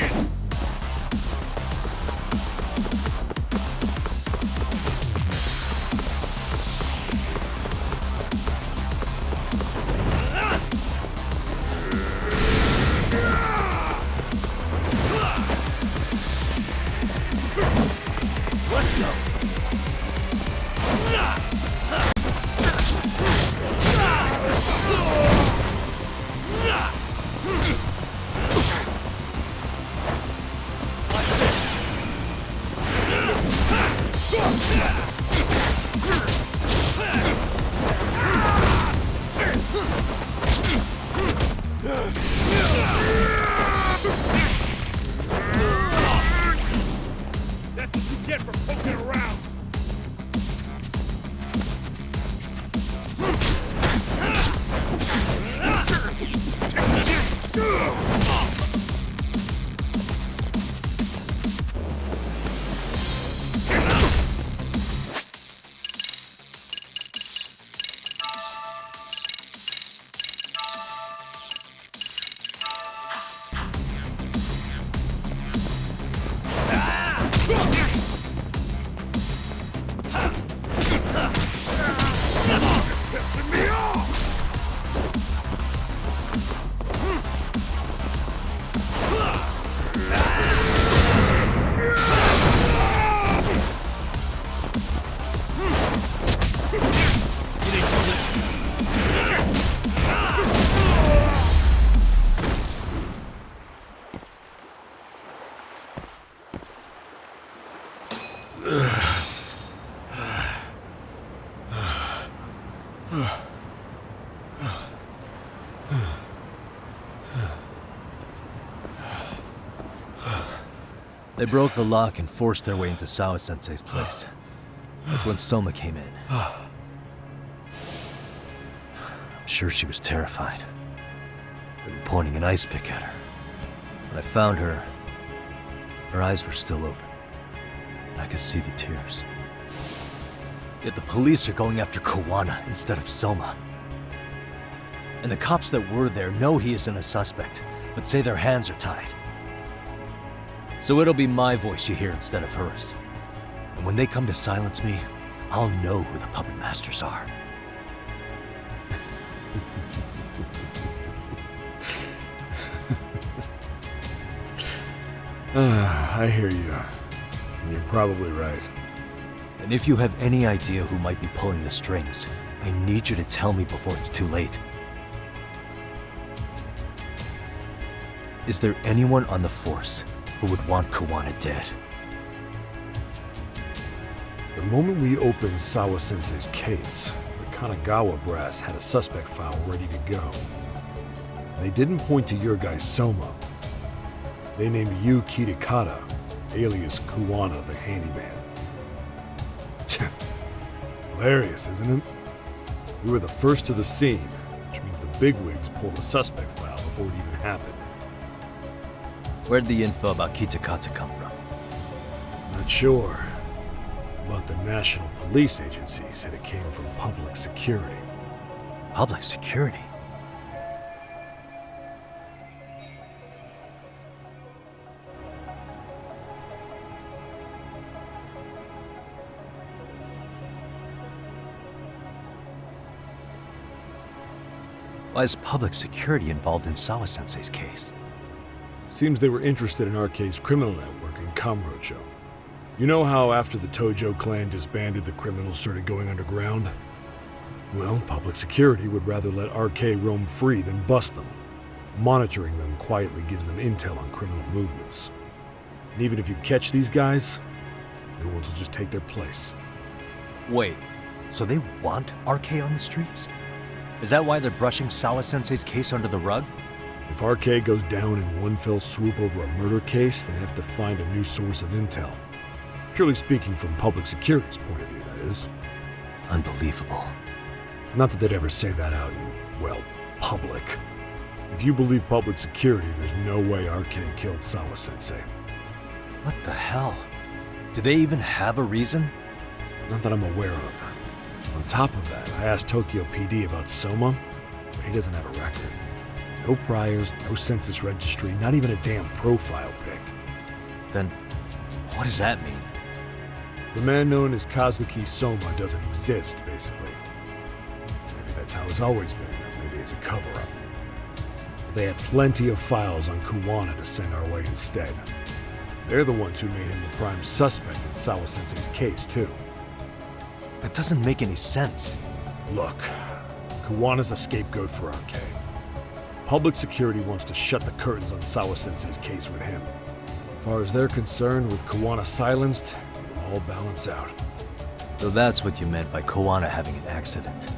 Let's go. That's what you get for poking around! Pissing me off! They broke the lock and forced their way into Sawa-sensei's place. That's when Soma came in. I'm sure she was terrified. We were pointing an ice pick at her. When I found her, her eyes were still open. And I could see the tears. Yet the police are going after Kawana instead of Soma. And the cops that were there know he isn't a suspect, but say their hands are tied. So it'll be my voice you hear instead of hers. And when they come to silence me, I'll know who the puppet masters are. I hear you. And you're probably right. And if you have any idea who might be pulling the strings, I need you to tell me before it's too late. Is there anyone on the force who would want Kuwana dead? The moment we opened Sawa-sensei's case, the Kanagawa brass had a suspect file ready to go. They didn't point to your guy Soma. They named you Kitakata, alias Kuwana the handyman. Hilarious, isn't it? We were the first to the scene, which means the bigwigs pulled a suspect file before it even happened. Where'd the info about Kitakata come from? Not sure, but the National Police Agency said it came from public security. Public security? Why is public security involved in Sawa-sensei's case? Seems they were interested in RK's criminal network in Kamurocho. You know how after the Tojo clan disbanded, the criminals started going underground? Well, public security would rather let RK roam free than bust them. Monitoring them quietly gives them intel on criminal movements. And even if you catch these guys, new ones will just take their place. Wait, so they want RK on the streets? Is that why they're brushing Sawa-sensei's case under the rug? If RK goes down in one fell swoop over a murder case, they have to find a new source of intel. Purely speaking, from public security's point of view, that is. Unbelievable. Not that they'd ever say that out in, well, public. If you believe public security, there's no way RK killed Sawa-sensei. What the hell? Do they even have a reason? Not that I'm aware of. On top of that, I asked Tokyo PD about Soma, but he doesn't have a record. No priors, no census registry, not even a damn profile pic. Then, what does that mean? The man known as Kazuki Soma doesn't exist, basically. Maybe that's how it's always been, or maybe it's a cover-up. They had plenty of files on Kuwana to send our way instead. They're the ones who made him the prime suspect in Sawa-sensei's case, too. That doesn't make any sense. Look, Kuwana's a scapegoat for RK. Public security wants to shut the curtains on Sawa-sensei's case with him. As far as they're concerned, with Kuwana silenced, it'll all balance out. So that's what you meant by Kuwana having an accident.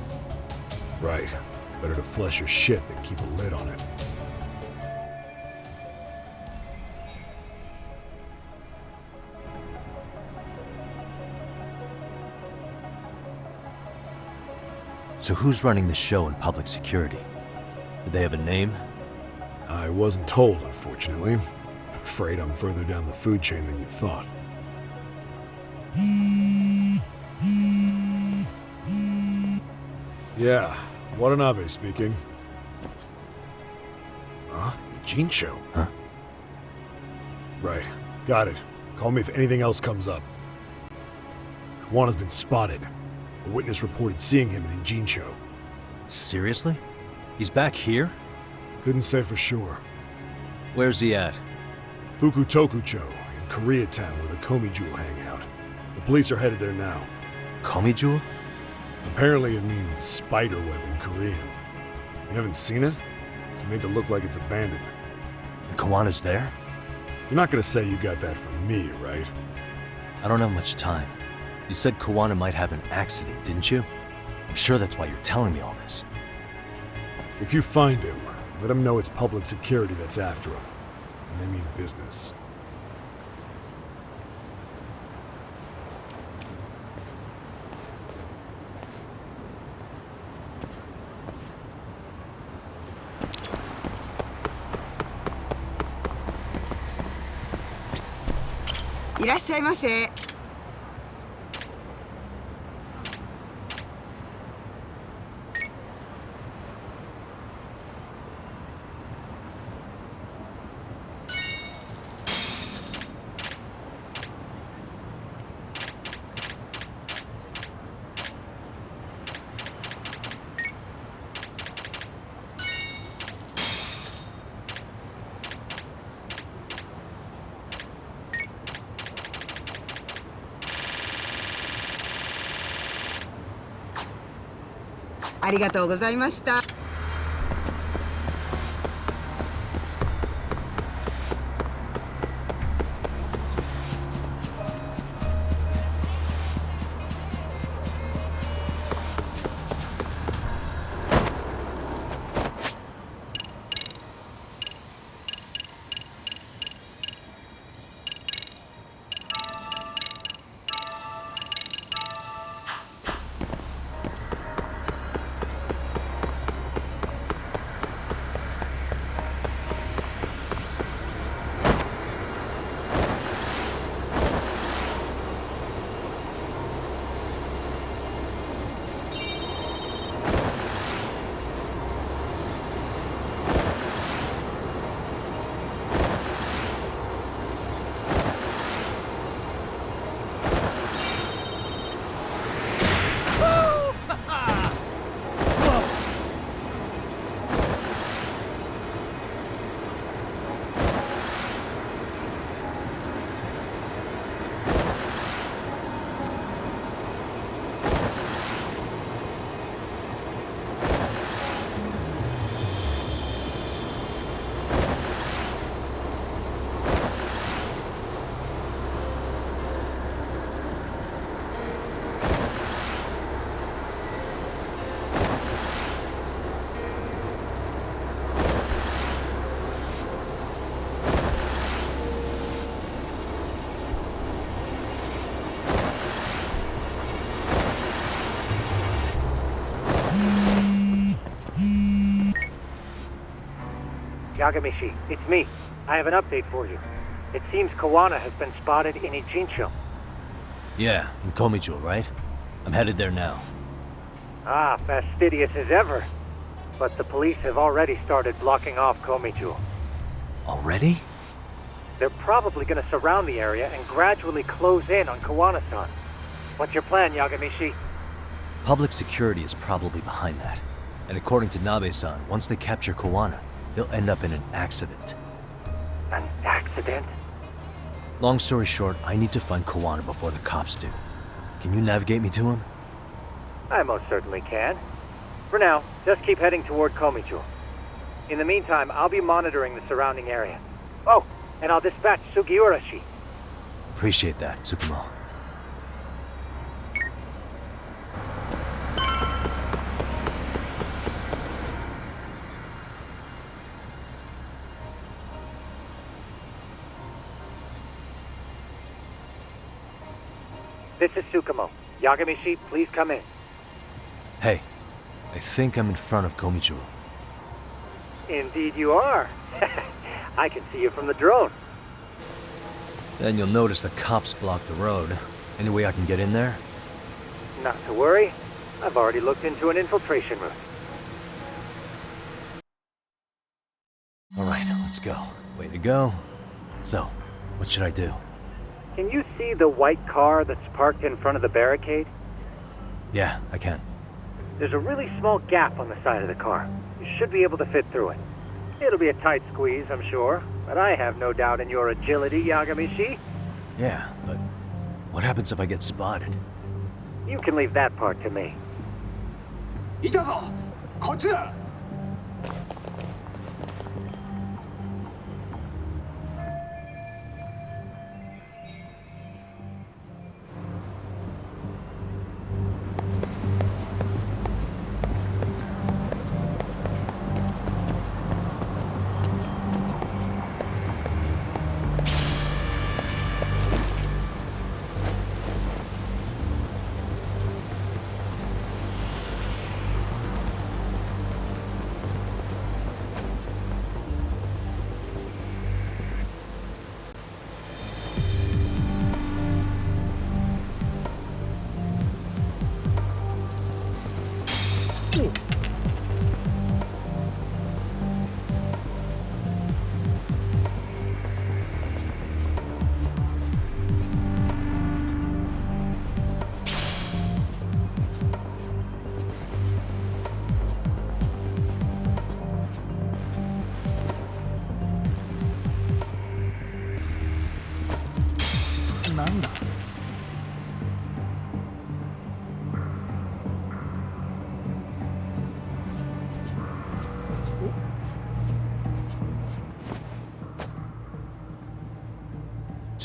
Right. Better to flush your shit than keep a lid on it. So who's running the show in public security? Do they have a name? I wasn't told, unfortunately. Afraid I'm further down the food chain than you thought. Yeah, Watanabe speaking. Huh? Ijincho? Huh? Right. Got it. Call me if anything else comes up. Kuwana's been spotted. A witness reported seeing him in Ijincho. Seriously? He's back here? Couldn't say for sure. Where's he at? Fukutokucho, in Koreatown, where the Komi Jewel hang out. The police are headed there now. Komi Jewel? Apparently it means spider web in Korean. You haven't seen it? It's made to look like it's abandoned. And Kuwana's there? You're not gonna say you got that from me, right? I don't have much time. You said Kuwana might have an accident, didn't you? I'm sure that's why you're telling me all this. If you find him, let him know it's public security that's after him. And they mean business. ありがとうございました。Yagamishi, it's me. I have an update for you. It seems Kawana has been spotted in Ijincho. Yeah, in Komijo, right? I'm headed there now. Ah, fastidious as ever. But the police have already started blocking off Komijo. Already? They're probably gonna surround the area and gradually close in on Kawana-san. What's your plan, Yagamishi? Public security is probably behind that. And according to Nabe-san, once they capture Kawana, they'll end up in an accident. An accident? Long story short, I need to find Kawana before the cops do. Can you navigate me to him? I most certainly can. For now, just keep heading toward Komijo. In the meantime, I'll be monitoring the surrounding area. Oh, and I'll dispatch Sugiurashi. Appreciate that, Tsukumo. This is Tsukumo. Yagamishi, please come in. Hey, I think I'm in front of Komijo. Indeed you are. I can see you from the drone. Then you'll notice the cops block the road. Any way I can get in there? Not to worry. I've already looked into an infiltration route. Alright, let's go. Way to go. So, what should I do? Can you see the white car that's parked in front of the barricade? Yeah, I can. There's a really small gap on the side of the car. You should be able to fit through it. It'll be a tight squeeze, I'm sure, but I have no doubt in your agility, Yagamishi. Yeah, but what happens if I get spotted? You can leave that part to me. いたぞこっちだ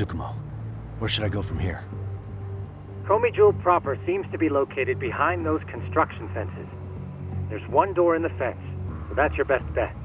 Tsukumo, where should I go from here? Komijul proper seems to be located behind those construction fences. There's one door in the fence, so that's your best bet.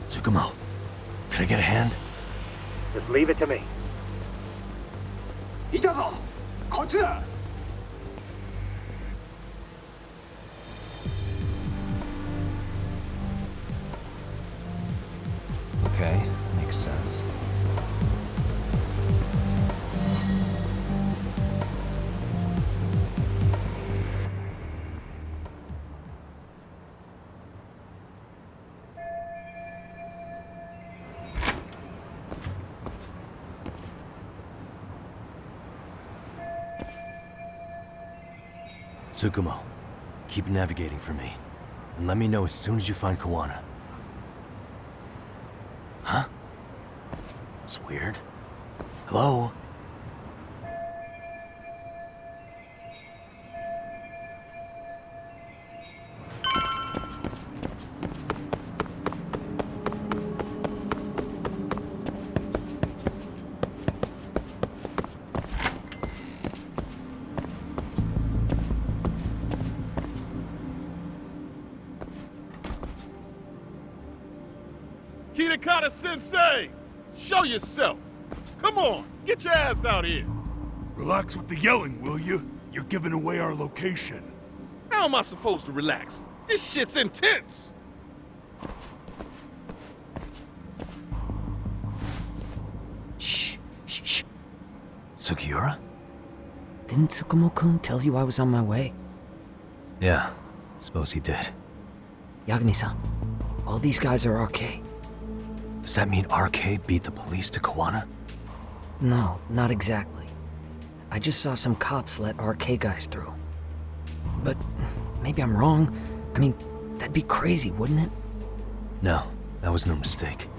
Tsukumo, can I get a hand? Just leave it to me. いたぞこっちだ Okay, makes sense. Tsukumo, keep navigating for me, and let me know as soon as you find Kawana. Huh? It's weird. Hello? Kitakata Sensei! Show yourself! Come on, get your ass out here! Relax with the yelling, will you? You're giving away our location. How am I supposed to relax? This shit's intense! Shh. Sugiura? Didn't Tsukumo-kun tell you I was on my way? Yeah, suppose he did. Yagami-san, all these guys are RK. Does that mean RK beat the police to Kawana? No, not exactly. I just saw some cops let RK guys through. But maybe I'm wrong. I mean, that'd be crazy, wouldn't it? No, that was no mistake.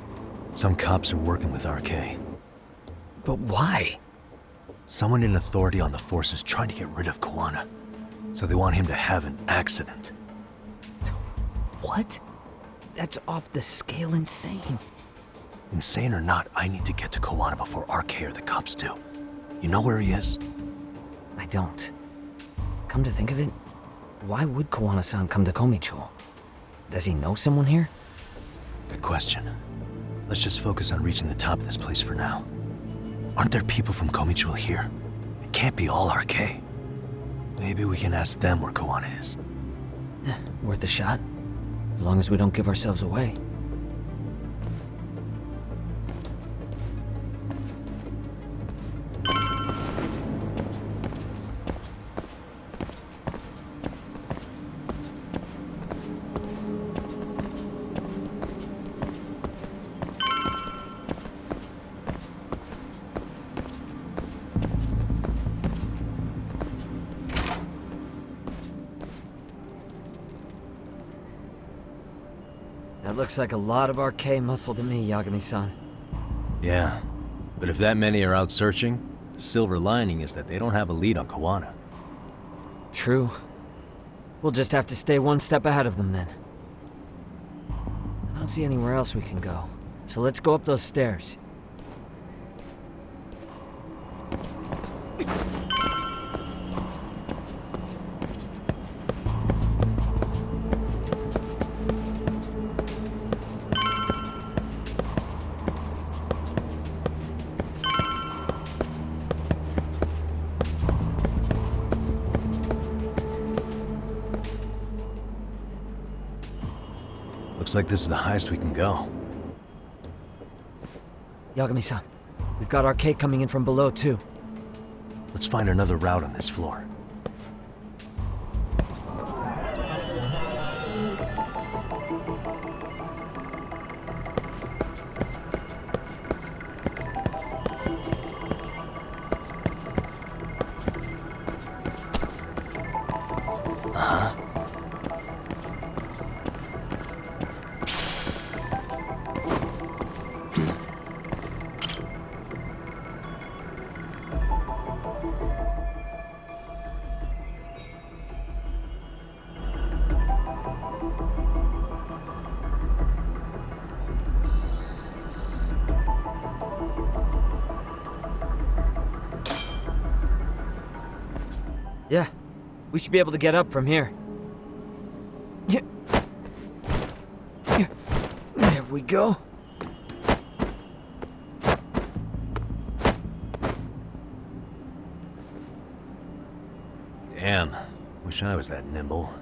Some cops are working with RK. But why? Someone in authority on the force is trying to get rid of Kawana. So they want him to have an accident. What? That's off the scale insane. Insane or not, I need to get to Kawana before RK or the cops do. You know where he is? I don't. Come to think of it, why would Kawana-san come to Komijul? Does he know someone here? Good question. Let's just focus on reaching the top of this place for now. Aren't there people from Komijul here? It can't be all RK. Maybe we can ask them where Kawana is. Worth a shot. As long as we don't give ourselves away. That looks like a lot of RK muscle to me, Yagami-san. Yeah, but if that many are out searching, the silver lining is that they don't have a lead on Kawana. True. We'll just have to stay one step ahead of them then. I don't see anywhere else we can go, so let's go up those stairs. Looks like this is the highest we can go. Yagami-san, we've got arcade coming in from below, too. Let's find another route on this floor. Yeah, we should be able to get up from here. Yeah. There we go. Damn, wish I was that nimble.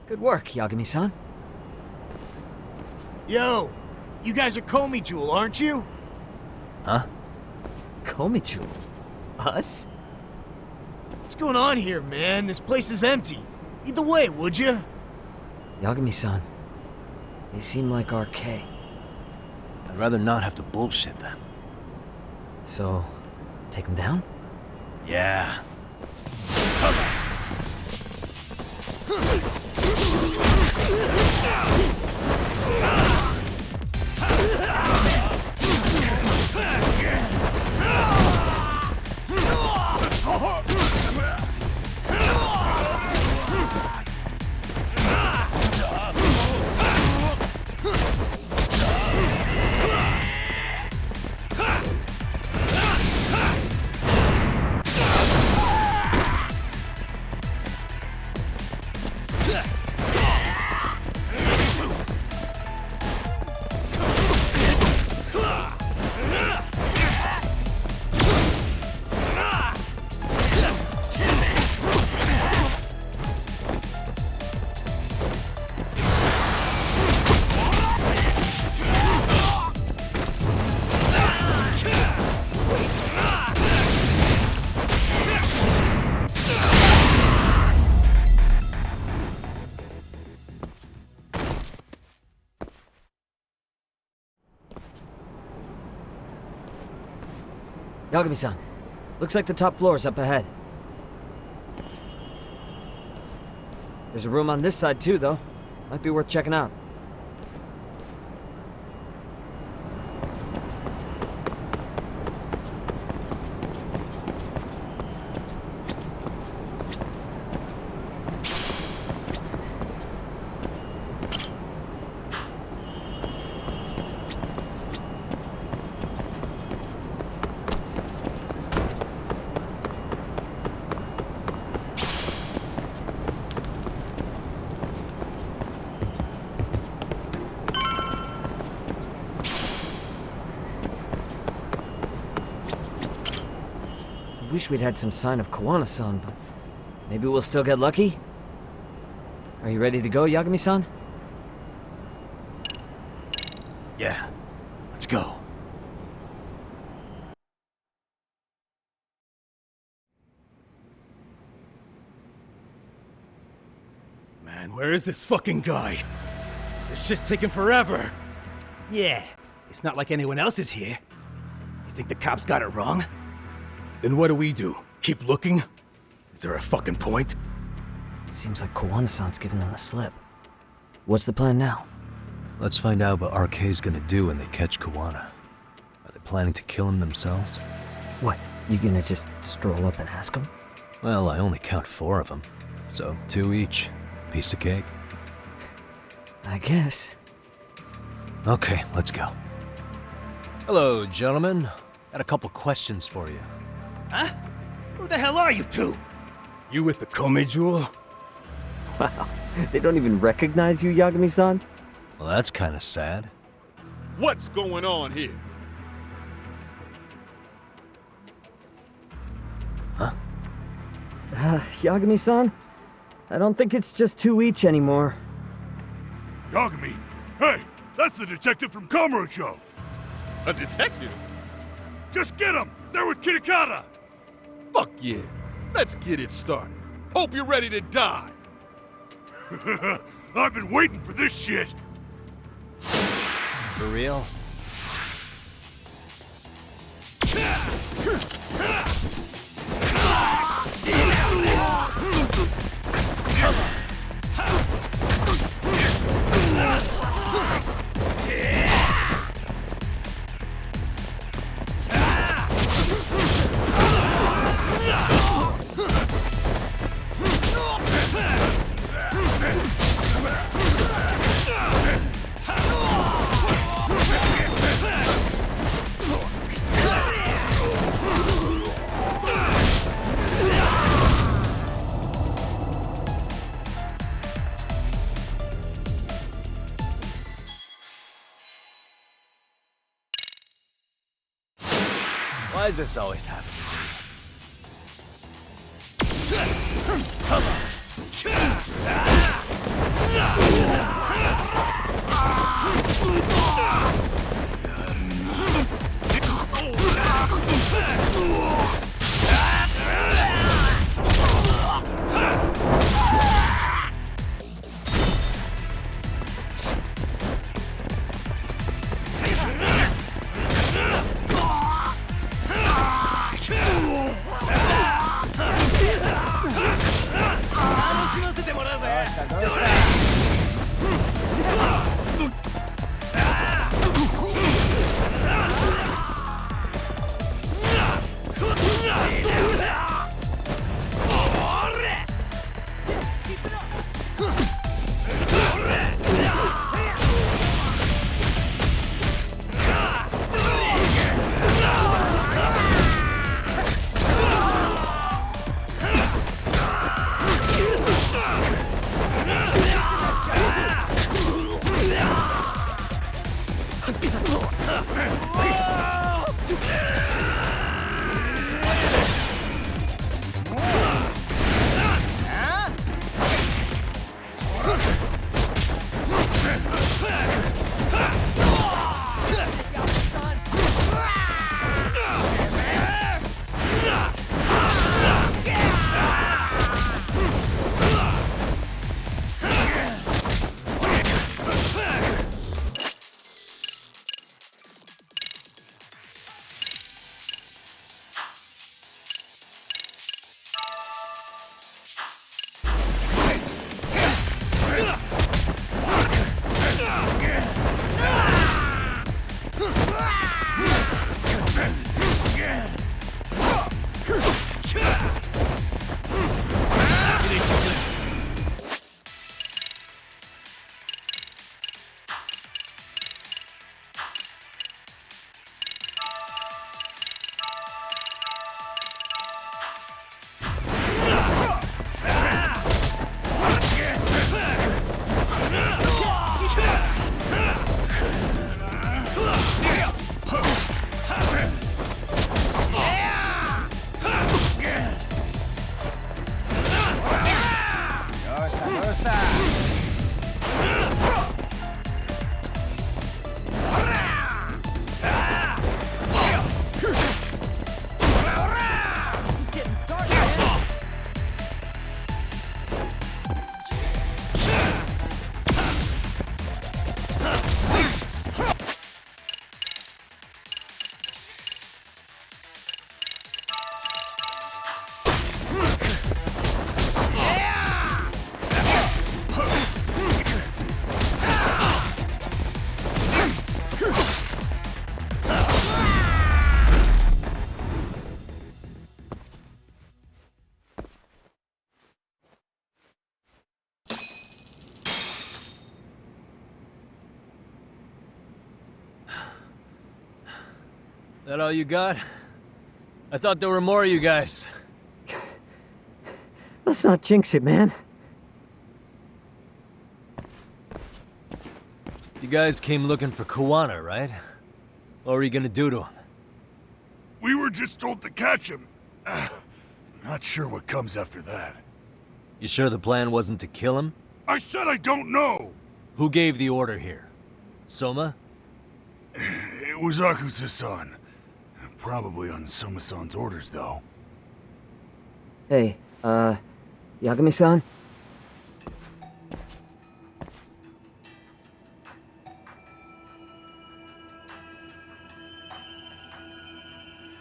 Good work, Yagami-san. Yo, you guys are Komi Jewel, aren't you? Huh? Komichu? Us? What's going on here, man? This place is empty. Either way, would you? Yagami-san, they seem like RK. I'd rather not have to bullshit them. So, take them down? Yeah. Yagami-san, looks like the top floor is up ahead. There's a room on this side too, though. Might be worth checking out. I wish we'd had some sign of Kowana-san, but maybe we'll still get lucky? Are you ready to go, Yagami-san? Yeah, let's go. Man, where is this fucking guy? This shit's taking forever. Yeah, it's not like anyone else is here. You think the cops got it wrong? Then what do? Keep looking? Is there a fucking point? Seems like Kowana-san's giving them the slip. What's the plan now? Let's find out what RK's gonna do when they catch Kowana. Are they planning to kill him themselves? What, you gonna just stroll up and ask them? Well, I only count 4 of them, so 2 each. Piece of cake. I guess. Okay, let's go. Hello, gentlemen. Got a couple questions for you. Huh? Who the hell are you two? You with the Kome jewel? Wow, they don't even recognize you, Yagami-san? Well, that's kind of sad. What's going on here? Huh? Yagami-san? I don't think it's just 2 each anymore. Yagami? Hey, that's the detective from Kamurocho. A detective? Just get him! They're with Kitakata! Fuck yeah. Let's get it started. Hope you're ready to die. I've been waiting for this shit. For real? Why does this always happen to me? That all you got? I thought there were more of you guys. Let's not jinx it, man. You guys came looking for Kuwana, right? What were you gonna do to him? We were just told to catch him. Not sure what comes after that. You sure the plan wasn't to kill him? I said I don't know! Who gave the order here? Soma? It was Akusa-san. Probably on Soma-san's orders, though. Hey, Yagami-san?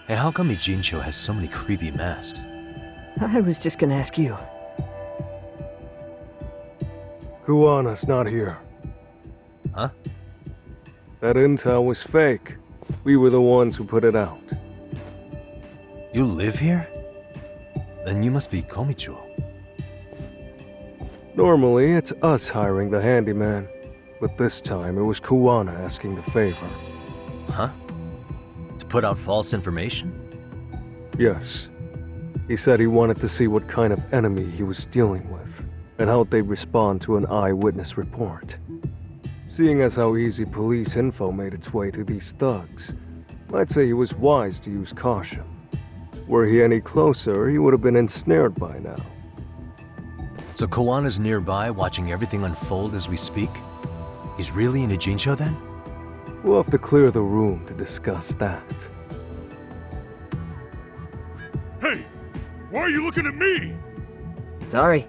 Hey, how come Ijincho has so many creepy masks? I was just gonna ask you. Kuwana's not here. Huh? That intel was fake. We were the ones who put it out. You live here? Then you must be Komicho. Normally, it's us hiring the handyman. But this time, it was Kuwana asking the favor. Huh? To put out false information? Yes. He said he wanted to see what kind of enemy he was dealing with, and how they'd respond to an eyewitness report. Seeing as how easy police info made its way to these thugs, I'd say he was wise to use caution. Were he any closer, he would have been ensnared by now. So Kawana's nearby, watching everything unfold as we speak? He's really in Ijincho then? We'll have to clear the room to discuss that. Hey! Why are you looking at me? Sorry.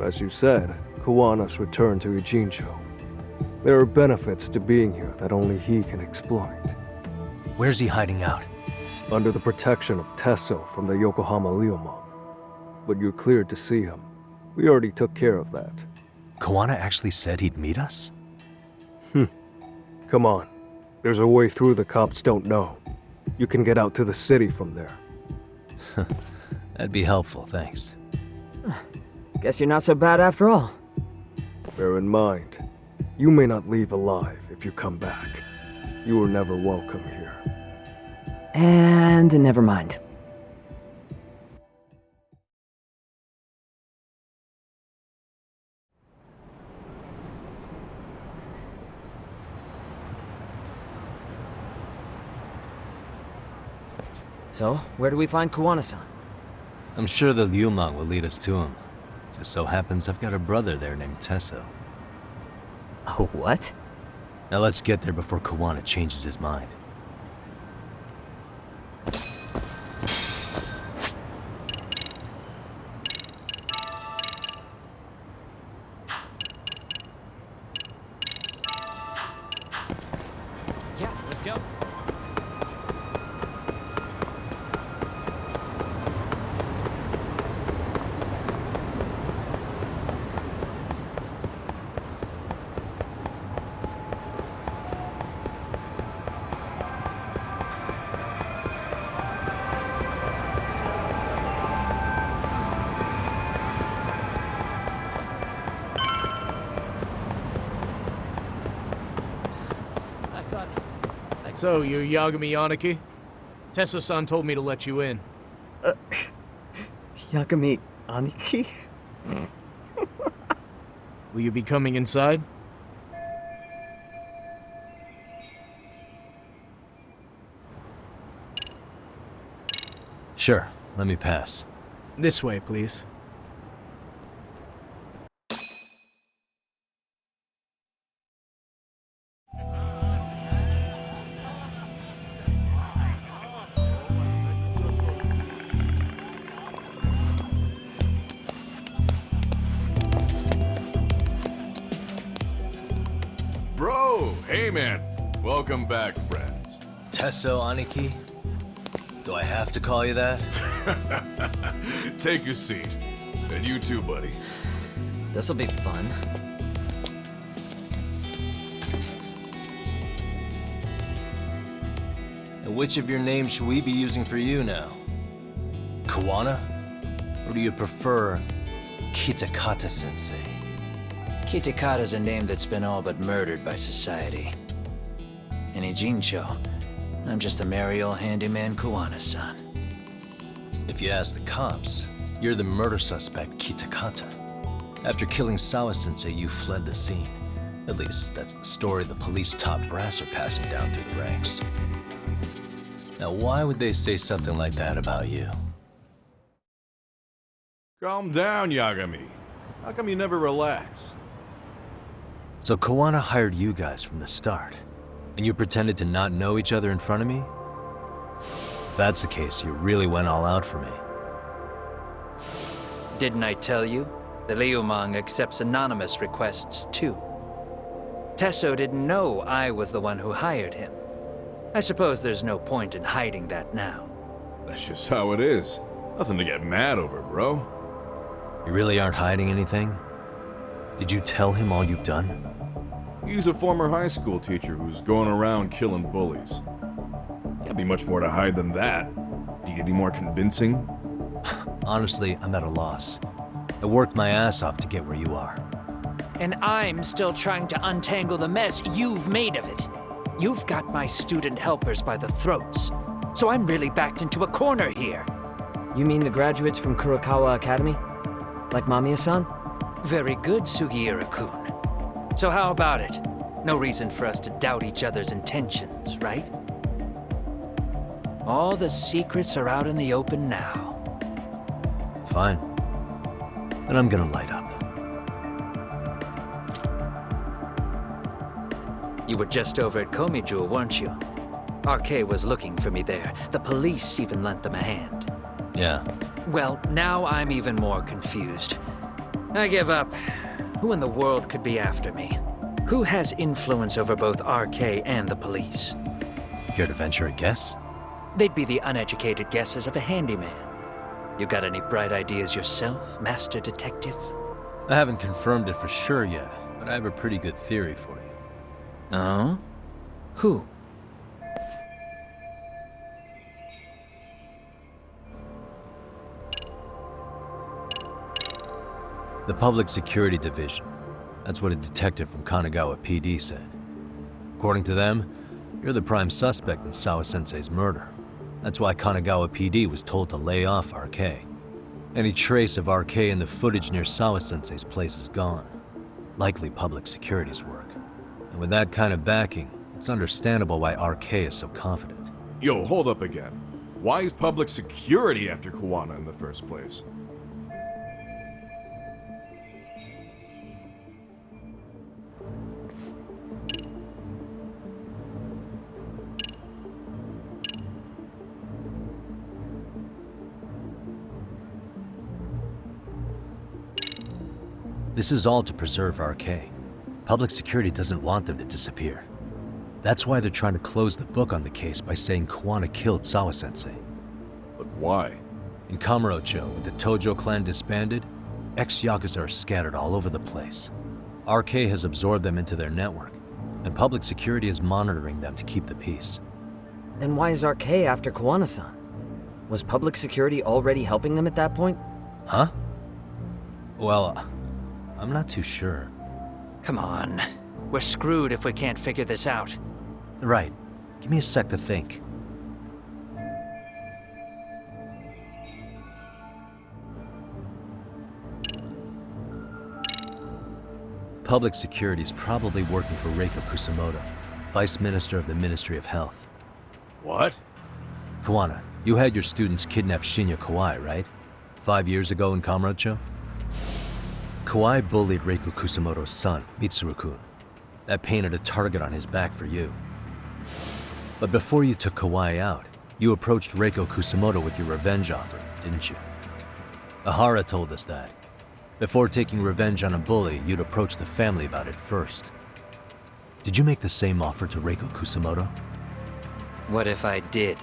As you said, Kawana's returned to Ijincho. There are benefits to being here that only he can exploit. Where's he hiding out? Under the protection of Tesso from the Yokohama Ryomon. But you're cleared to see him. We already took care of that. Kawana actually said he'd meet us? Come on. There's a way through the cops don't know. You can get out to the city from there. That'd be helpful, thanks. Guess you're not so bad after all. Bear in mind, you may not leave alive if you come back. You were never welcome here. And never mind. So, where do we find Kuwana-san? I'm sure the Ryomon will lead us to him. Just so happens I've got a brother there named Tesso. Oh, what? Now let's get there before Kawana changes his mind. Yeah, let's go. So, you're Yagami Yaniki? Tesso-san told me to let you in. Yagami Aniki? Will you be coming inside? Sure, let me pass. This way, please. Bro! Hey, man. Welcome back, friends. Tesso Aniki? Do I have to call you that? Take a seat. And you too, buddy. This'll be fun. And which of your names should we be using for you now? Kawana? Or do you prefer Kitakata-sensei? Kitakata's a name that's been all but murdered by society. In Ijincho, I'm just a merry old handyman Kuwana-san. If you ask the cops, you're the murder suspect, Kitakata. After killing Sawa-sensei, you fled the scene. At least, that's the story the police top brass are passing down through the ranks. Now, why would they say something like that about you? Calm down, Yagami. How come you never relax? So Kuwana hired you guys from the start, and you pretended to not know each other in front of me? If that's the case, you really went all out for me. Didn't I tell you? The Liumang accepts anonymous requests, too. Tesso didn't know I was the one who hired him. I suppose there's no point in hiding that now. That's just how it is. Nothing to get mad over, bro. You really aren't hiding anything? Did you tell him all you've done? He's a former high school teacher who's going around killing bullies. Can't be much more to hide than that. Need any more convincing? Honestly, I'm at a loss. I worked my ass off to get where you are. And I'm still trying to untangle the mess you've made of it. You've got my student helpers by the throats, so I'm really backed into a corner here. You mean the graduates from Kurokawa Academy? Like Mamiya-san? Very good, Sugiura-kun. So how about it? No reason for us to doubt each other's intentions, right? All the secrets are out in the open now. Fine. Then I'm gonna light up. You were just over at Komiju, weren't you? RK was looking for me there. The police even lent them a hand. Yeah. Well, now I'm even more confused. I give up. Who in the world could be after me? Who has influence over both RK and the police? Care to venture a guess? They'd be the uneducated guesses of a handyman. You got any bright ideas yourself, Master Detective? I haven't confirmed it for sure yet, but I have a pretty good theory for you. Oh? Who? The Public Security Division. That's what a detective from Kanagawa PD said. According to them, you're the prime suspect in Sawa-sensei's murder. That's why Kanagawa PD was told to lay off RK. Any trace of RK in the footage near Sawa-sensei's place is gone. Likely public security's work. And with that kind of backing, it's understandable why RK is so confident. Yo, hold up again. Why is public security after Kuwana in the first place? This is all to preserve RK. Public security doesn't want them to disappear. That's why they're trying to close the book on the case by saying Kuwana killed Sawa-sensei. But why? In Kamurocho, with the Tojo clan disbanded, ex-Yakuza are scattered all over the place. RK has absorbed them into their network, and public security is monitoring them to keep the peace. Then why is RK after Kuwana-san? Was public security already helping them at that point? Huh? Well, I'm not too sure. Come on. We're screwed if we can't figure this out. Right. Give me a sec to think. Public security is probably working for Reiko Kusamoto, Vice Minister of the Ministry of Health. What? Kuwana, you had your students kidnap Shinya Kawai, right? 5 years ago in Kamurocho? Kawai bullied Reiko Kusamoto's son, Mitsuru-kun. That painted a target on his back for you. But before you took Kawai out, you approached Reiko Kusamoto with your revenge offer, didn't you? Ahara told us that. Before taking revenge on a bully, you'd approach the family about it first. Did you make the same offer to Reiko Kusamoto? What if I did?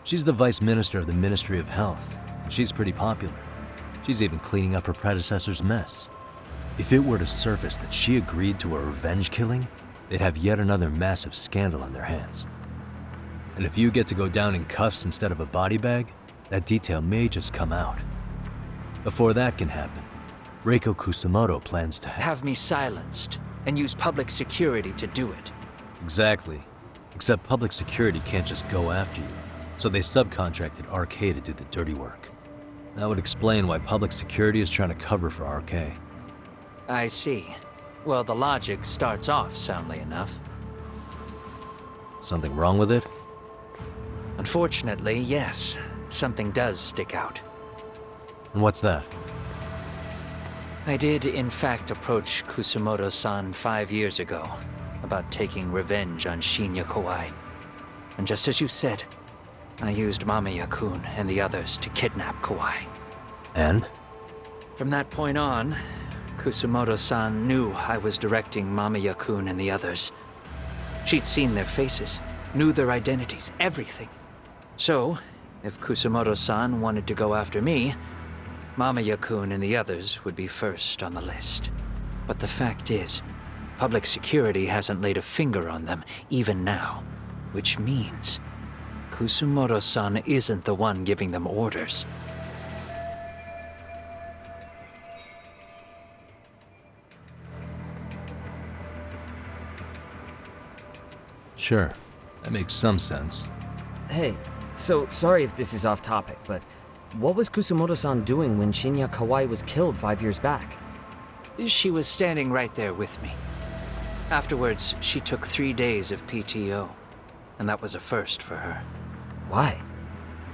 She's the Vice Minister of the Ministry of Health, and she's pretty popular. She's even cleaning up her predecessor's mess. If it were to surface that she agreed to a revenge killing, they'd have yet another massive scandal on their hands. And if you get to go down in cuffs instead of a body bag, that detail may just come out. Before that can happen, Reiko Kusamoto plans to Have me silenced, and use public security to do it. Exactly. Except public security can't just go after you, so they subcontracted RK to do the dirty work. That would explain why public security is trying to cover for RK. I see. Well, the logic starts off soundly enough. Something wrong with it? Unfortunately, yes. Something does stick out. And what's that? I did, in fact, approach Kusamoto-san 5 years ago about taking revenge on Shinya Kawai. And just as you said, I used Mamiya-kun and the others to kidnap Kawai. And? From that point on, Kusamoto-san knew I was directing Mamiya-kun and the others. She'd seen their faces, knew their identities, everything. So, if Kusamoto-san wanted to go after me, Mamiya-kun and the others would be first on the list. But the fact is, public security hasn't laid a finger on them, even now. Which means, Kusamoto-san isn't the one giving them orders. Sure, that makes some sense. Hey, so sorry if this is off topic, but what was Kusamoto-san doing when Shinya Kawai was killed 5 years back? She was standing right there with me. Afterwards, she took 3 days of PTO, and that was a first for her. Why?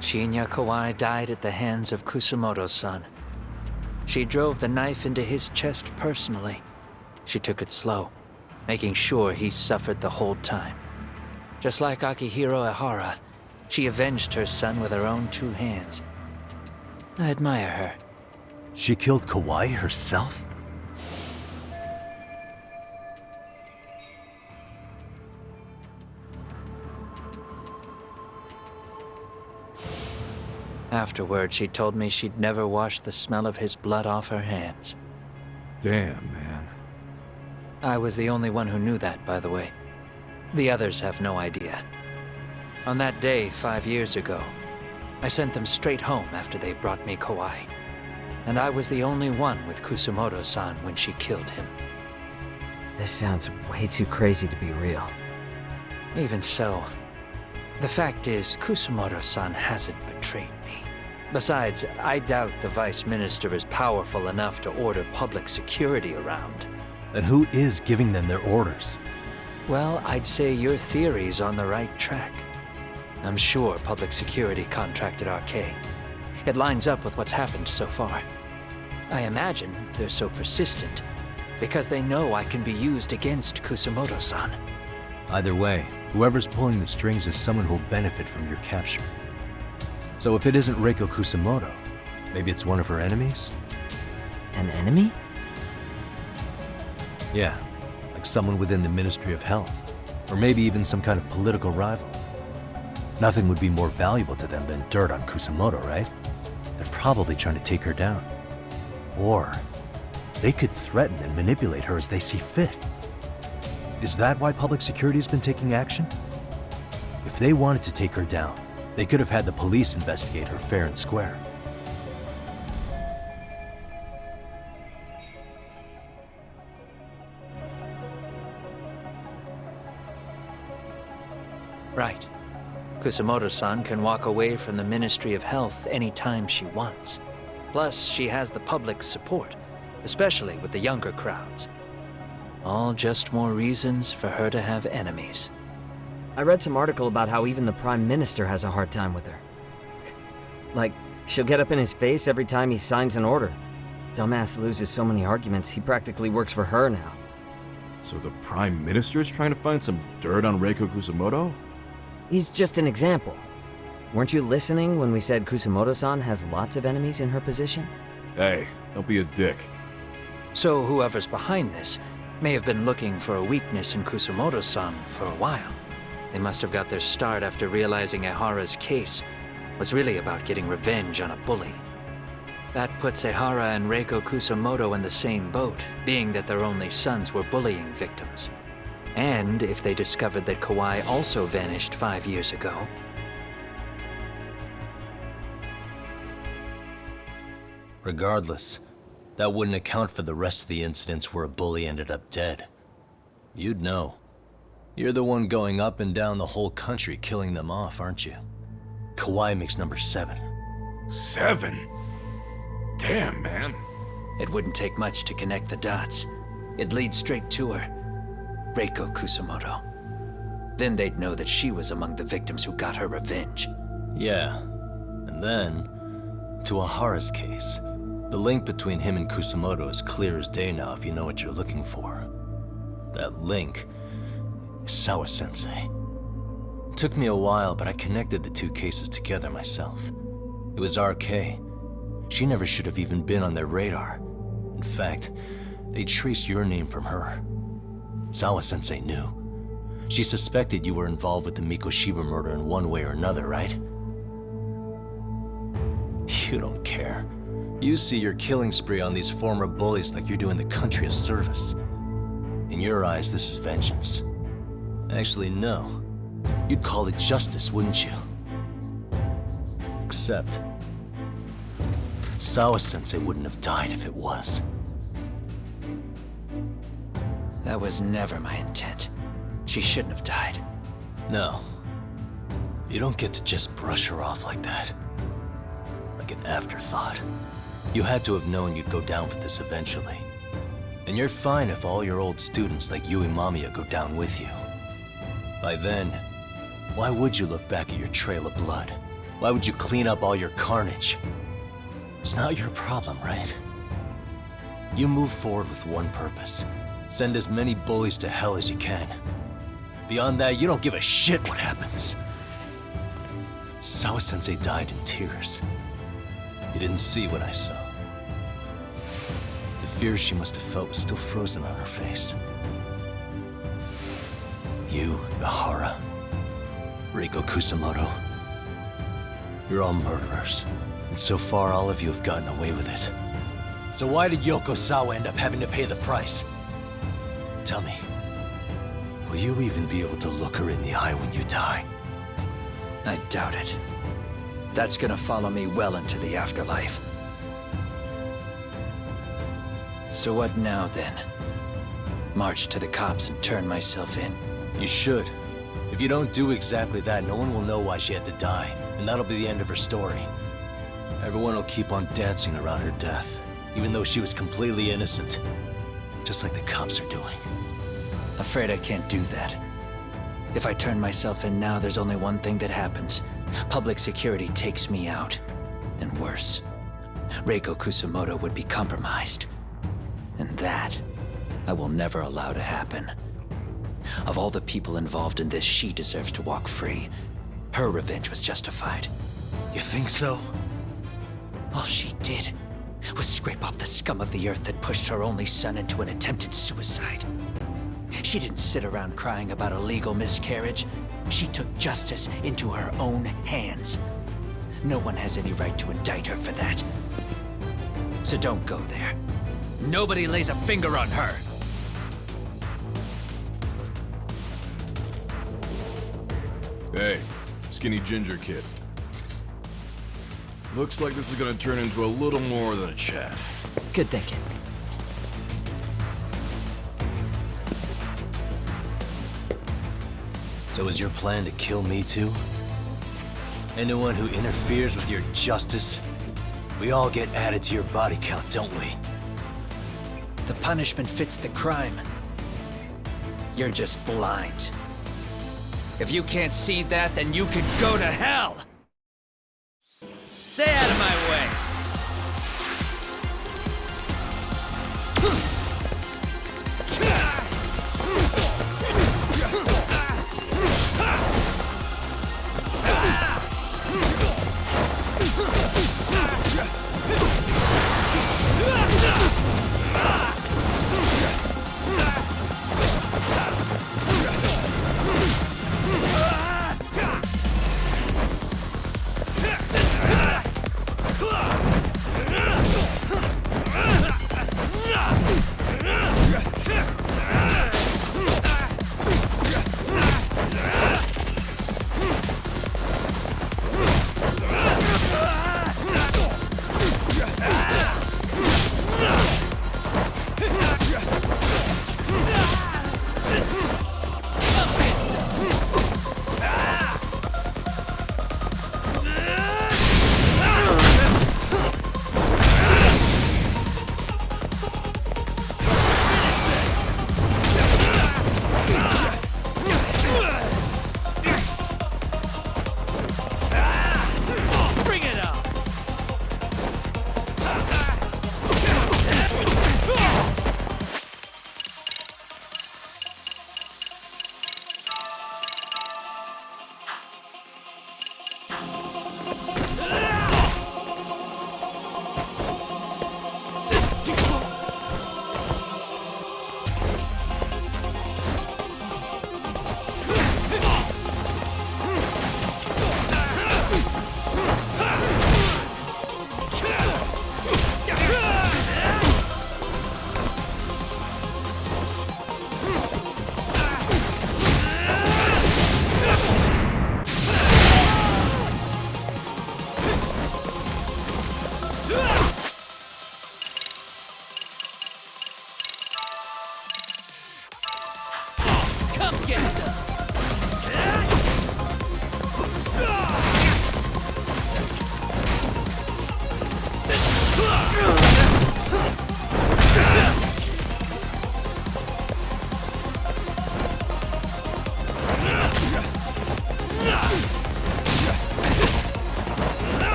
Shinya Kawai died at the hands of Kusamoto-san. She drove the knife into his chest personally. She took it slow, making sure he suffered the whole time. Just like Akihiro Ehara, she avenged her son with her own 2 hands. I admire her. She killed Kawai herself? Afterward, she told me she'd never wash the smell of his blood off her hands. Damn, man. I was the only one who knew that, by the way. The others have no idea. On that day 5 years ago, I sent them straight home after they brought me Kawai. And I was the only one with Kusamoto-san when she killed him. This sounds way too crazy to be real. Even so, the fact is, Kusamoto-san hasn't betrayed me. Besides, I doubt the Vice Minister is powerful enough to order public security around. Then who is giving them their orders? Well, I'd say your theory's on the right track. I'm sure public security contracted RK. It lines up with what's happened so far. I imagine they're so persistent because they know I can be used against Kusamoto-san. Either way, whoever's pulling the strings is someone who'll benefit from your capture. So if it isn't Reiko Kusamoto, maybe it's one of her enemies? An enemy? Yeah, like someone within the Ministry of Health, or maybe even some kind of political rival. Nothing would be more valuable to them than dirt on Kusamoto, right? They're probably trying to take her down. Or they could threaten and manipulate her as they see fit. Is that why public security's been taking action? If they wanted to take her down, they could have had the police investigate her fair and square. Right. Kusamoto-san can walk away from the Ministry of Health anytime she wants. Plus, she has the public's support, especially with the younger crowds. All just more reasons for her to have enemies. I read some article about how even the Prime Minister has a hard time with her. Like, she'll get up in his face every time he signs an order. Dumbass loses so many arguments, he practically works for her now. So the Prime Minister's trying to find some dirt on Reiko Kusamoto? He's just an example. Weren't you listening when we said Kusamoto-san has lots of enemies in her position? Hey, don't be a dick. So whoever's behind this may have been looking for a weakness in Kusamoto-san for a while. They must have got their start after realizing Ehara's case was really about getting revenge on a bully. That puts Ehara and Reiko Kusamoto in the same boat, being that their only sons were bullying victims. And if they discovered that Kawai also vanished 5 years ago. Regardless, That wouldn't account for the rest of the incidents where a bully ended up dead. You'd know. You're the one going up and down the whole country killing them off, aren't you? Kawhi makes number 7. 7? Damn, man. It wouldn't take much to connect the dots. It'd lead straight to her. Reiko Kusamoto. Then they'd know that she was among the victims who got her revenge. Yeah. And then, to Ahara's case. The link between him and Kusamoto is clear as day now if you know what you're looking for. That link is Sawa-sensei. It took me a while, but I connected the two cases together myself. It was RK. She never should have even been on their radar. In fact, they traced your name from her. Sawa-sensei knew. She suspected you were involved with the Mikoshiba murder in one way or another, right? You don't care. You see your killing spree on these former bullies like you're doing the country a service. In your eyes, this is vengeance. Actually, no. You'd call it justice, wouldn't you? Except, Sawa-sensei wouldn't have died if it was. That was never my intent. She shouldn't have died. No. You don't get to just brush her off like that. Like an afterthought. You had to have known you'd go down for this eventually. And you're fine if all your old students like Yui Mamiya go down with you. By then, why would you look back at your trail of blood? Why would you clean up all your carnage? It's not your problem, right? You move forward with one purpose. Send as many bullies to hell as you can. Beyond that, you don't give a shit what happens. Sawa-sensei died in tears. You didn't see what I saw. The fear she must have felt was still frozen on her face. You, Ahara, Reiko Kusamoto, you're all murderers. And so far, all of you have gotten away with it. So why did Yoko Sawa end up having to pay the price? Tell me, will you even be able to look her in the eye when you die? I doubt it. That's gonna follow me well into the afterlife. So what now, then? March to the cops and turn myself in? You should. If you don't do exactly that, no one will know why she had to die, and that'll be the end of her story. Everyone will keep on dancing around her death, even though she was completely innocent. Just like the cops are doing. Afraid I can't do that. If I turn myself in now, there's only one thing that happens. Public security takes me out. And worse, Reiko Kusamoto would be compromised. And that, I will never allow to happen. Of all the people involved in this, she deserves to walk free. Her revenge was justified. You think so? All she did was scrape off the scum of the earth that pushed her only son into an attempted suicide. She didn't sit around crying about a legal miscarriage. She took justice into her own hands. No one has any right to indict her for that. So don't go there. Nobody lays a finger on her. Hey, skinny ginger kid. Looks like this is gonna turn into a little more than a chat. Good thinking. So is your plan to kill me too? Anyone who interferes with your justice, we all get added to your body count, don't we? The punishment fits the crime. You're just blind. If you can't see that, then you can go to hell! Stay out of my way!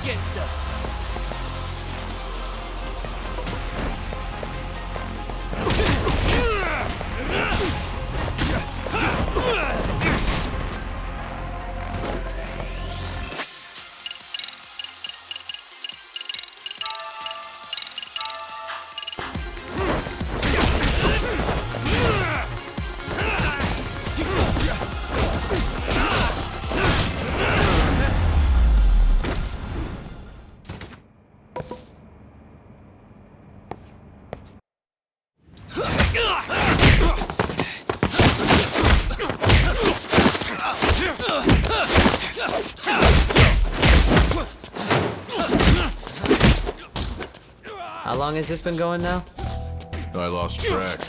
getting some. How long has this been going now? I lost track.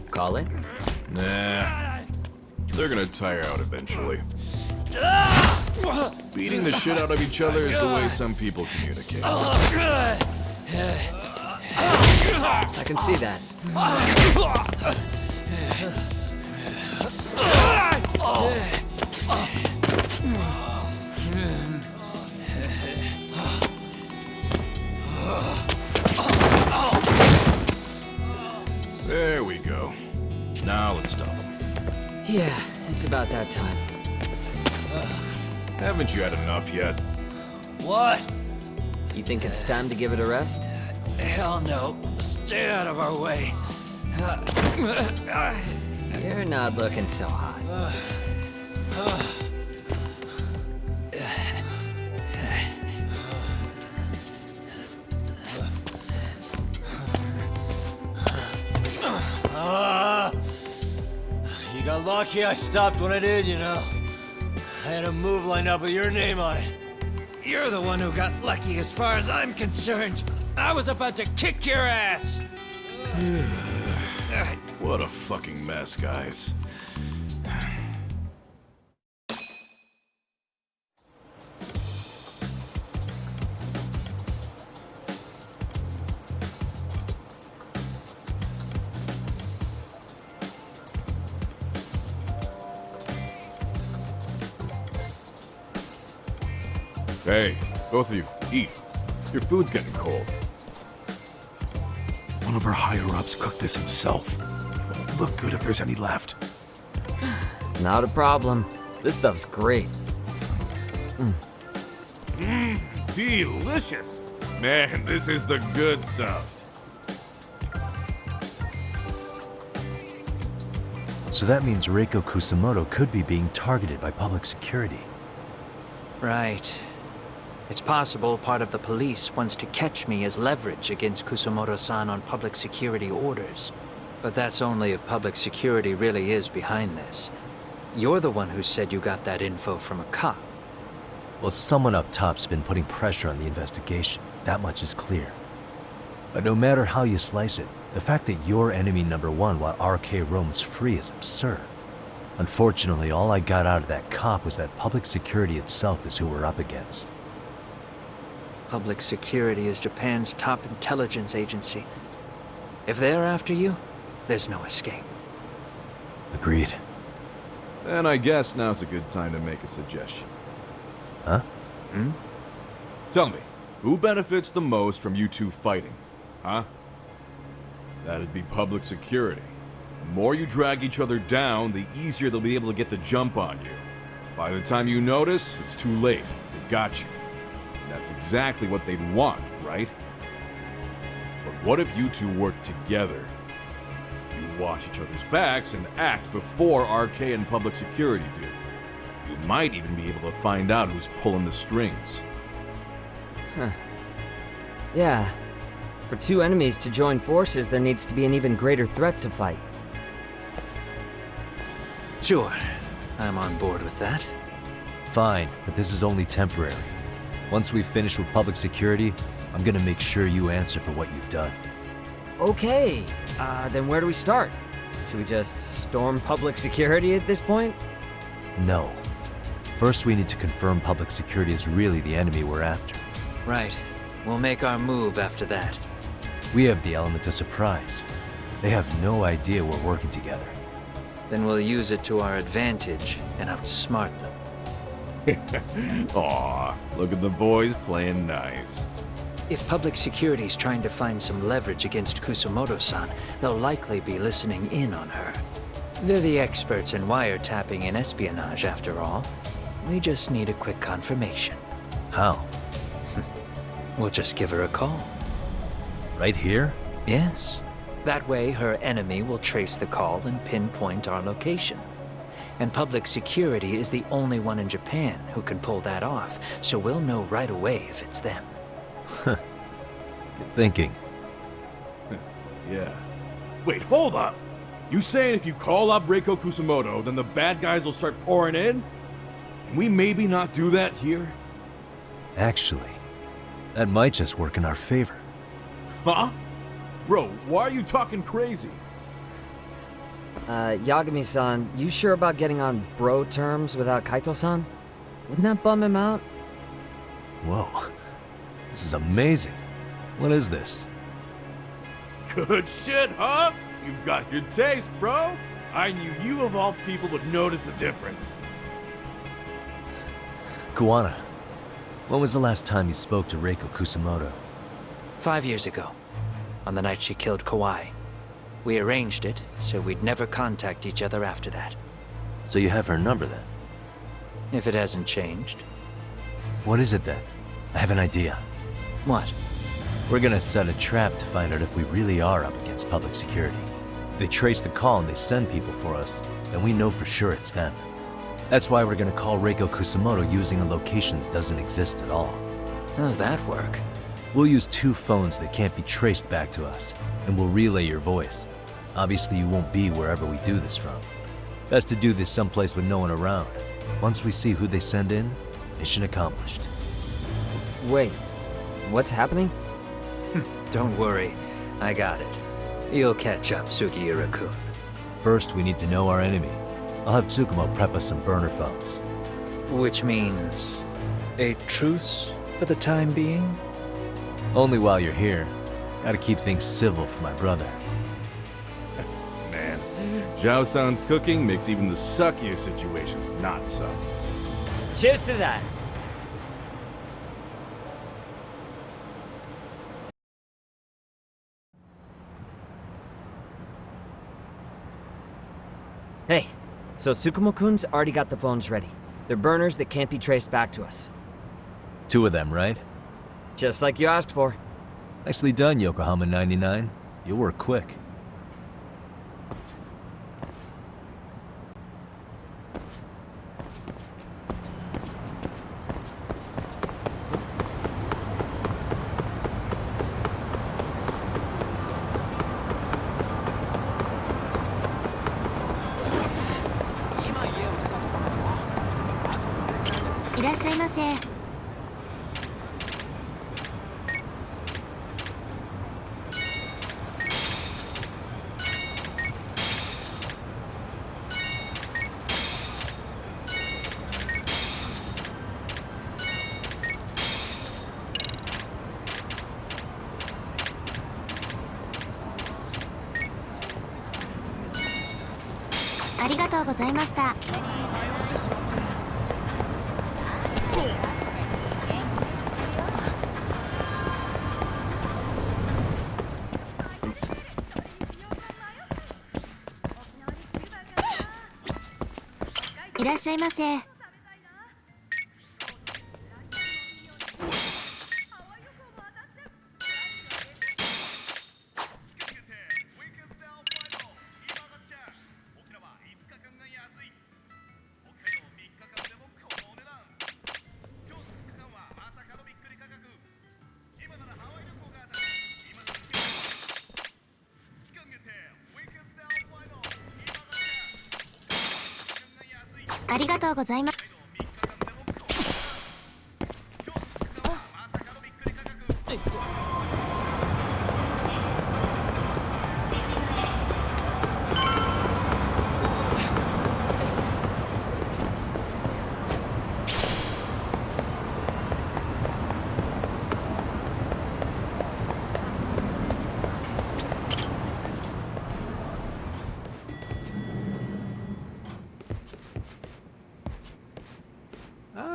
Call it? Nah. They're gonna tire out eventually. Beating the shit out of each other is the way some people communicate. I can see that. There we go. Now let's stop them. Yeah, it's about that time. Haven't you had enough yet? What? You think it's time to give it a rest? Hell no. Stay out of our way. You're not looking so hot. You got lucky I stopped when I did, you know. I had a move lined up with your name on it. You're the one who got lucky as far as I'm concerned. I was about to kick your ass. What a fucking mess, guys. Hey, both of you, eat. Your food's getting cold. One of our higher-ups cooked this himself. It won't look good if there's any left. Not a problem. This stuff's great. Delicious. Man, this is the good stuff. So that means Reiko Kusamoto could be being targeted by public security. Right. It's possible part of the police wants to catch me as leverage against Kusamoto-san on public security orders. But that's only if public security really is behind this. You're the one who said you got that info from a cop. Well, someone up top's been putting pressure on the investigation. That much is clear. But no matter how you slice it, the fact that you're enemy number one while RK roams free is absurd. Unfortunately, all I got out of that cop was that public security itself is who we're up against. Public security is Japan's top intelligence agency. If they're after you, there's no escape. Agreed. And I guess now's a good time to make a suggestion. Huh? Tell me, who benefits the most from you two fighting? Huh? That'd be public security. The more you drag each other down, the easier they'll be able to get the jump on you. By the time you notice, it's too late. They've got you. And that's exactly what they'd want, right? But what if you two work together? You watch each other's backs and act before RK and public security do. You might even be able to find out who's pulling the strings. Huh. Yeah. For two enemies to join forces, there needs to be an even greater threat to fight. Sure. I'm on board with that. Fine, but this is only temporary. Once we finish with public security, I'm gonna make sure you answer for what you've done. Okay, then where do we start? Should we just storm public security at this point? No. First, we need to confirm public security is really the enemy we're after. Right. We'll make our move after that. We have the element of surprise. They have no idea we're working together. Then we'll use it to our advantage and outsmart them. Aw, look at the boys playing nice. If public security's trying to find some leverage against Kusumoto-san, they'll likely be listening in on her. They're the experts in wiretapping and espionage, after all. We just need a quick confirmation. How? We'll just give her a call. Right here? Yes. That way, her enemy will trace the call and pinpoint our location. And public security is the only one in Japan who can pull that off, so we'll know right away if it's them. Good thinking. Yeah. Wait, hold up! You saying if you call up Reiko Kusumoto, then the bad guys will start pouring in? Can we maybe not do that here? Actually, that might just work in our favor. Huh? Bro, why are you talking crazy? Yagami-san, you sure about getting on bro terms without Kaito-san? Wouldn't that bum him out? Whoa. This is amazing. What is this? Good shit, huh? You've got good taste, bro. I knew you of all people would notice the difference. Kuwana, when was the last time you spoke to Reiko Kusumoto? 5 years ago, on the night she killed Kawai. We arranged it, so we'd never contact each other after that. So you have her number then? If it hasn't changed. What is it then? I have an idea. What? We're gonna set a trap to find out if we really are up against public security. If they trace the call and they send people for us, then we know for sure it's them. That's why we're gonna call Reiko Kusumoto using a location that doesn't exist at all. How's that work? We'll use 2 phones that can't be traced back to us, and we'll relay your voice. Obviously, you won't be wherever we do this from. Best to do this someplace with no one around. Once we see who they send in, mission accomplished. Wait, what's happening? Don't worry, I got it. You'll catch up, Sugiura-kun. First, we need to know our enemy. I'll have Tsukumo prep us some burner phones. Which means a truce for the time being? Only while you're here. Gotta keep things civil for my brother. Man, Zhao-san's cooking makes even the suckiest situations not suck. Cheers to that! Hey, so Tsukumo-kun's already got the phones ready. They're burners that can't be traced back to us. 2 of them, right? Just like you asked for. Nicely done, Yokohama 99. You'll work quick.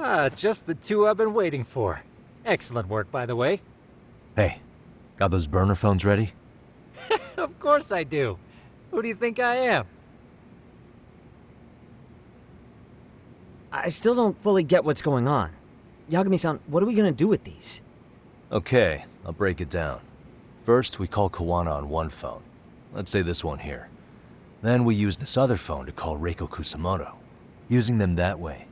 Ah, just the two I've been waiting for. Excellent work, by the way. Hey, got those burner phones ready? Of course I do. Who do you think I am? I still don't fully get what's going on. Yagami-san, what are we gonna do with these? Okay, I'll break it down. First, we call Kawana on one phone. Let's say this one here. Then we use this other phone to call Reiko Kusamoto, using them that way.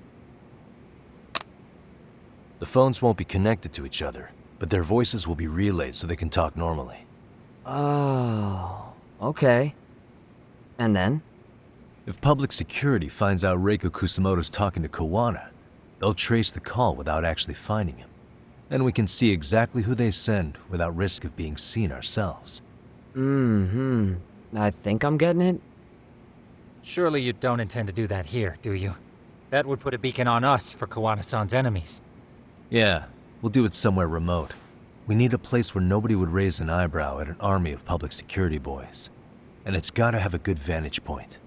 The phones won't be connected to each other, but their voices will be relayed so they can talk normally. Oh, okay. And then? If public security finds out Reiko Kusamoto's talking to Kawana, they'll trace the call without actually finding him. And we can see exactly who they send without risk of being seen ourselves. I think I'm getting it. Surely you don't intend to do that here, do you? That would put a beacon on us for Kawana-san's enemies. Yeah, we'll do it somewhere remote. We need a place where nobody would raise an eyebrow at an army of public security boys. And it's gotta have a good vantage point.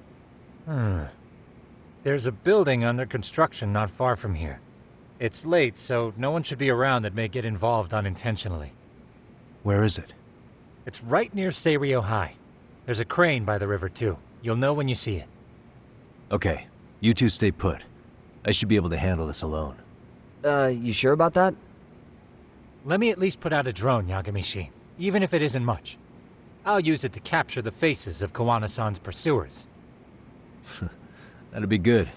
There's a building under construction not far from here. It's late, so no one should be around that may get involved unintentionally. Where is it? It's right near Seiryo High. There's a crane by the river, too. You'll know when you see it. Okay, you two stay put. I should be able to handle this alone. You sure about that? Let me at least put out a drone, Yagamishi, even if it isn't much. I'll use it to capture the faces of Kawana-san's pursuers. That'd be good.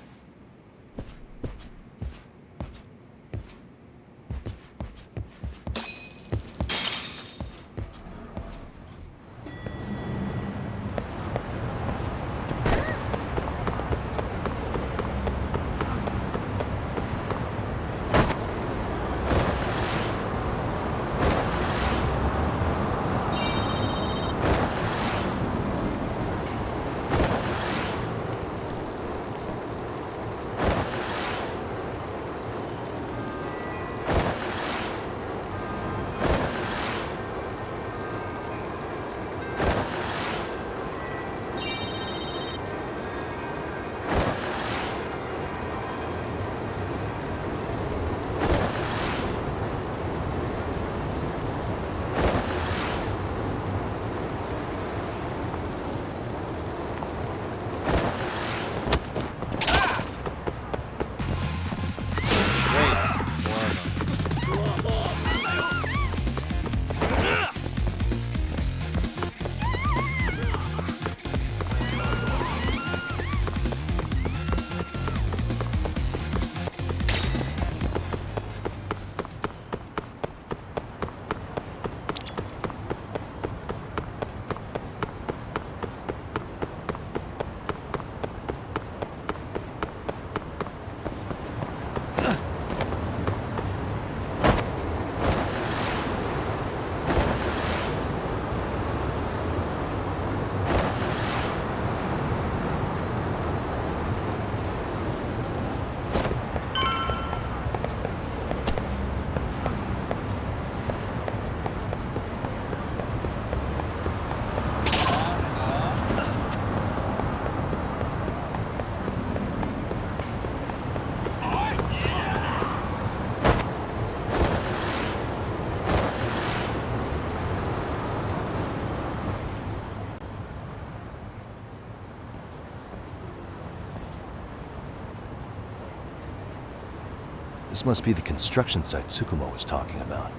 This must be the construction site Tsukumo was talking about.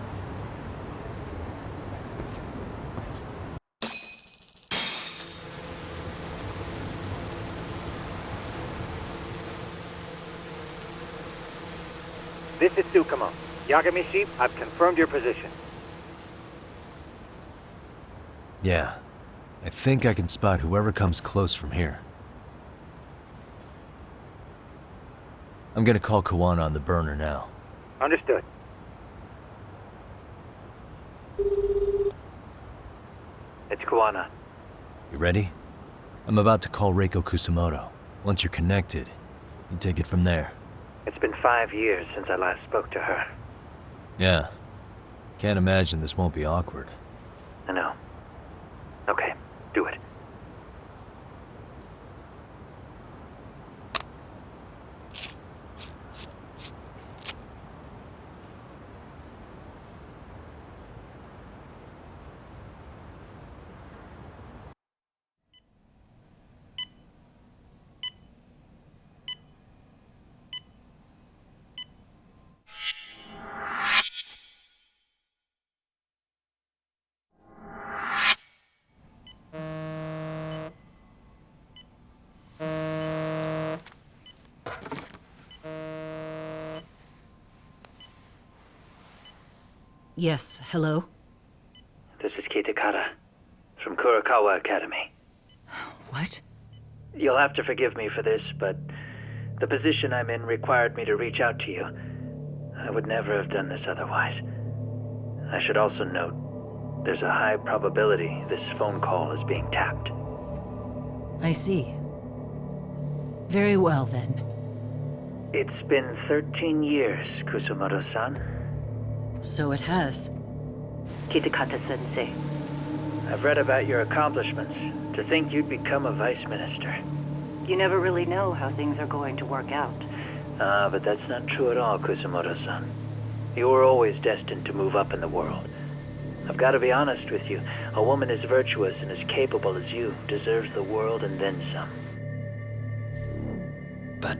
This is Tsukumo. Yagami-shi, I've confirmed your position. Yeah, I think I can spot whoever comes close from here. I'm gonna call Kawana on the burner now. Understood. It's Kawana. You ready? I'm about to call Reiko Kusamoto. Once you're connected, you take it from there. It's been 5 years since I last spoke to her. Yeah. Can't imagine this won't be awkward. I know. Okay, do it. Yes, hello? This is Kitakata, from Kurakawa Academy. What? You'll have to forgive me for this, but the position I'm in required me to reach out to you. I would never have done this otherwise. I should also note, there's a high probability this phone call is being tapped. I see. Very well, then. It's been 13 years, Kusumoto-san. So it has. Kitakata-sensei. I've read about your accomplishments. To think you'd become a vice minister. You never really know how things are going to work out. But that's not true at all, Kusumoto-san. You were always destined to move up in the world. I've got to be honest with you. A woman as virtuous and as capable as you deserves the world and then some. But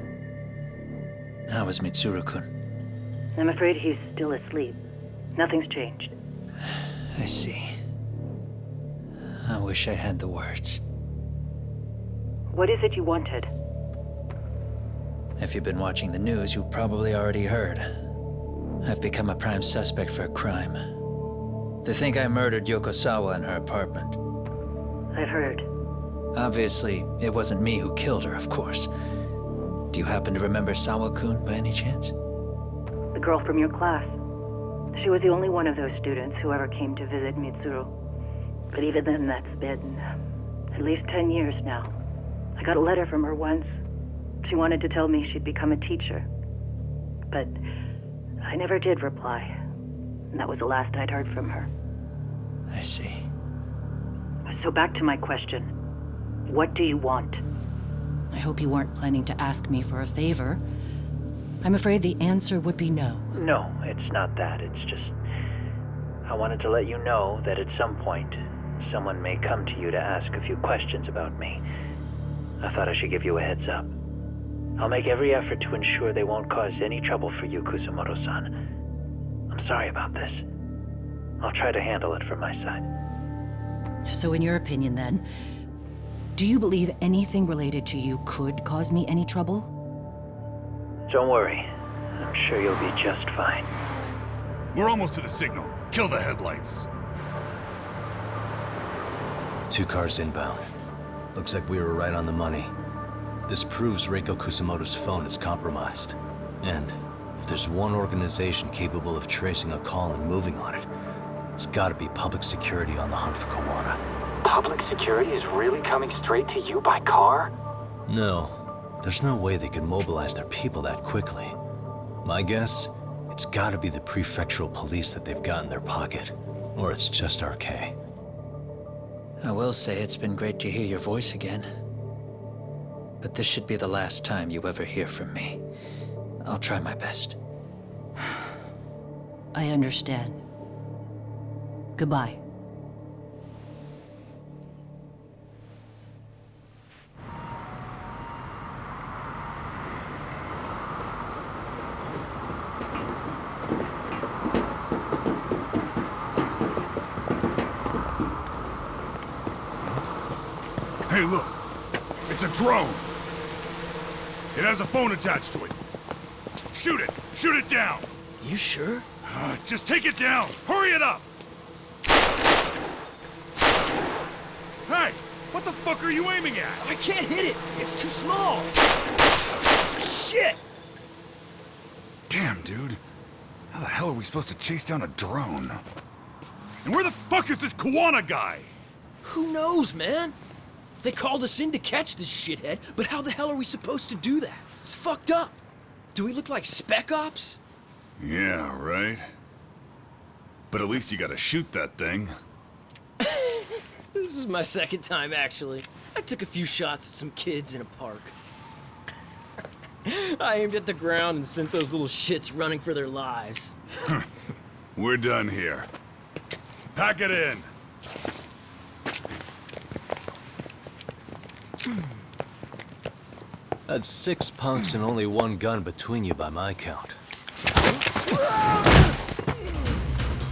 how is Mitsuru-kun? I'm afraid he's still asleep. Nothing's changed. I see. I wish I had the words. What is it you wanted? If you've been watching the news, you probably already heard. I've become a prime suspect for a crime. They think I murdered Yokosawa in her apartment. I've heard. Obviously, it wasn't me who killed her, of course. Do you happen to remember Sawa-kun by any chance? The girl from your class. She was the only one of those students who ever came to visit Mitsuru. But even then, that's been at least 10 years now. I got a letter from her once. She wanted to tell me she'd become a teacher. But I never did reply. And that was the last I'd heard from her. I see. So back to my question. What do you want? I hope you weren't planning to ask me for a favor. I'm afraid the answer would be no. No, it's not that. It's just... I wanted to let you know that at some point, someone may come to you to ask a few questions about me. I thought I should give you a heads up. I'll make every effort to ensure they won't cause any trouble for you, Kusumoto-san. I'm sorry about this. I'll try to handle it from my side. So in your opinion, then, do you believe anything related to you could cause me any trouble? Don't worry. I'm sure you'll be just fine. We're almost to the signal. Kill the headlights. 2 cars inbound. Looks like we were right on the money. This proves Reiko Kusumoto's phone is compromised. And if there's one organization capable of tracing a call and moving on it, it's gotta be public security on the hunt for Kawana. Public security is really coming straight to you by car? No. There's no way they could mobilize their people that quickly. My guess, it's gotta be the prefectural police that they've got in their pocket. Or it's just RK. I will say it's been great to hear your voice again. But this should be the last time you ever hear from me. I'll try my best. I understand. Goodbye. Hey, look. It's a drone. It has a phone attached to it. Shoot it! Shoot it down! You sure? Just take it down! Hurry it up! Hey! What the fuck are you aiming at? I can't hit it! It's too small! Shit! Damn, dude. How the hell are we supposed to chase down a drone? And where the fuck is this Kawana guy? Who knows, man? They called us in to catch this shithead, but how the hell are we supposed to do that? It's fucked up. Do we look like spec ops? Yeah, right. But at least you gotta shoot that thing. This is my second time, actually. I took a few shots at some kids in a park. I aimed at the ground and sent those little shits running for their lives. We're done here. Pack it in. That's 6 punks and only 1 gun between you by my count.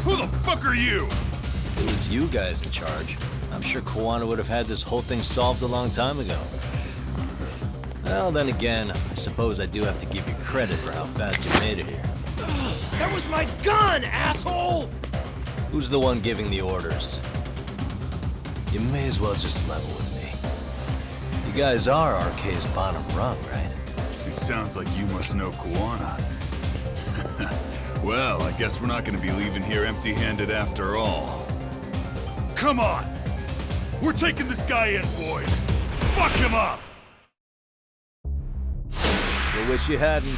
Who the fuck are you? If it was you guys in charge, I'm sure Kawana would have had this whole thing solved a long time ago. Well, then again, I suppose I do have to give you credit for how fast you made it here. That was my gun, asshole! Who's the one giving the orders? You may as well just level with me. You guys are RK's bottom rung, right? It sounds like you must know Kuwana. Well, I guess we're not gonna be leaving here empty-handed after all. Come on! We're taking this guy in, boys! Fuck him up! I wish you hadn't.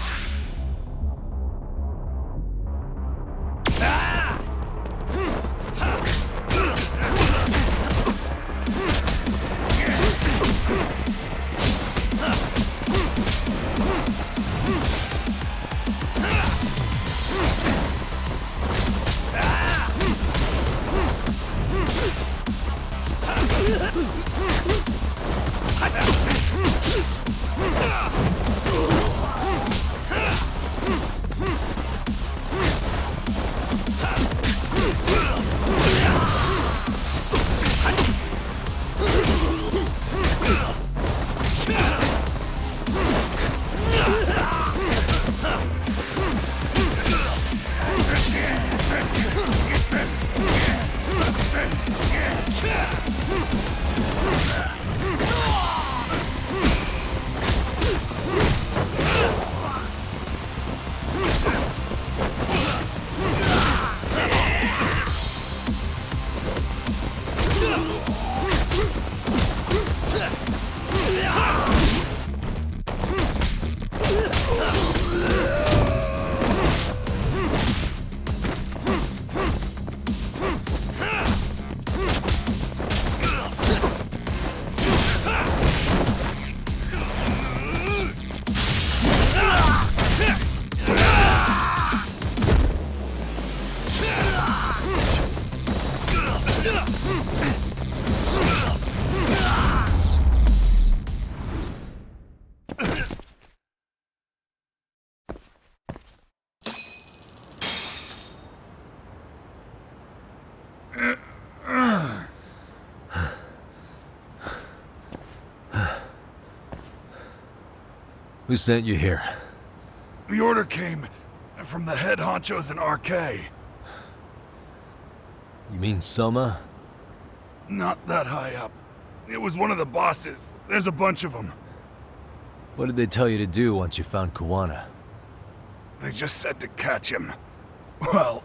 Who sent you here? The order came from the head honchos in RK. You mean Soma? Not that high up. It was one of the bosses. There's a bunch of them. What did they tell you to do once you found Kuwana? They just said to catch him. Well,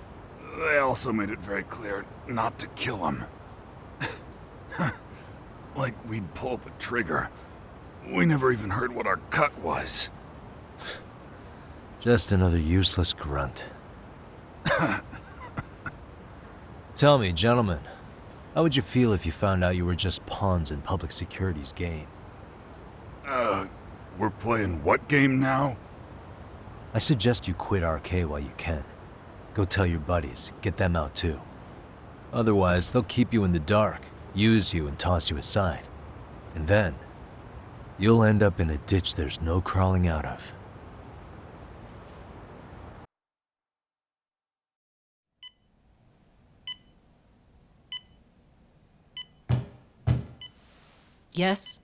they also made it very clear not to kill him. Like we'd pull the trigger. We never even heard what our cut was. Just another useless grunt. Tell me, gentlemen, how would you feel if you found out you were just pawns in public security's game? We're playing what game now? I suggest you quit RK while you can. Go tell your buddies, get them out too. Otherwise, they'll keep you in the dark, use you and toss you aside. And then, you'll end up in a ditch there's no crawling out of. Yes?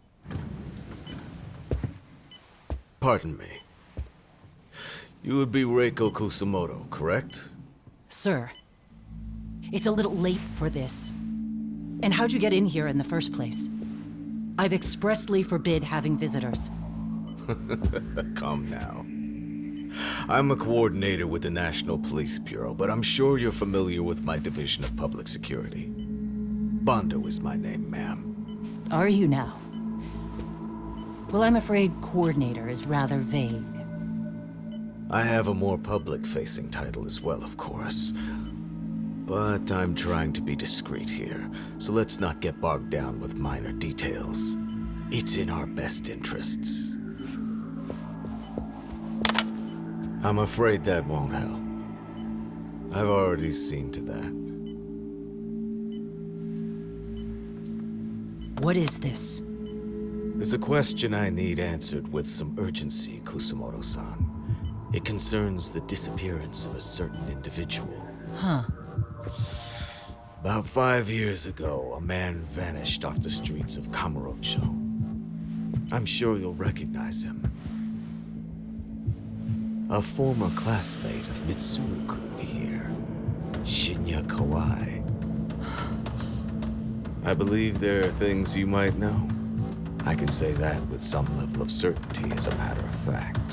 Pardon me. You would be Reiko Kusumoto, correct? Sir, it's a little late for this. And how'd you get in here in the first place? I've expressly forbid having visitors. Calm now. I'm a coordinator with the National Police Bureau, but I'm sure you're familiar with my Division of Public Security. Bondo is my name, ma'am. Are you now? Well, I'm afraid coordinator is rather vague. I have a more public-facing title as well, of course. But I'm trying to be discreet here, so let's not get bogged down with minor details. It's in our best interests. I'm afraid that won't help. I've already seen to that. What is this? There's a question I need answered with some urgency, Kusumoto-san. It concerns the disappearance of a certain individual. Huh. About 5 years ago, a man vanished off the streets of Kamurocho. I'm sure you'll recognize him. A former classmate of Mitsuru-kun here. Shinya Kawai. I believe there are things you might know. I can say that with some level of certainty, as a matter of fact.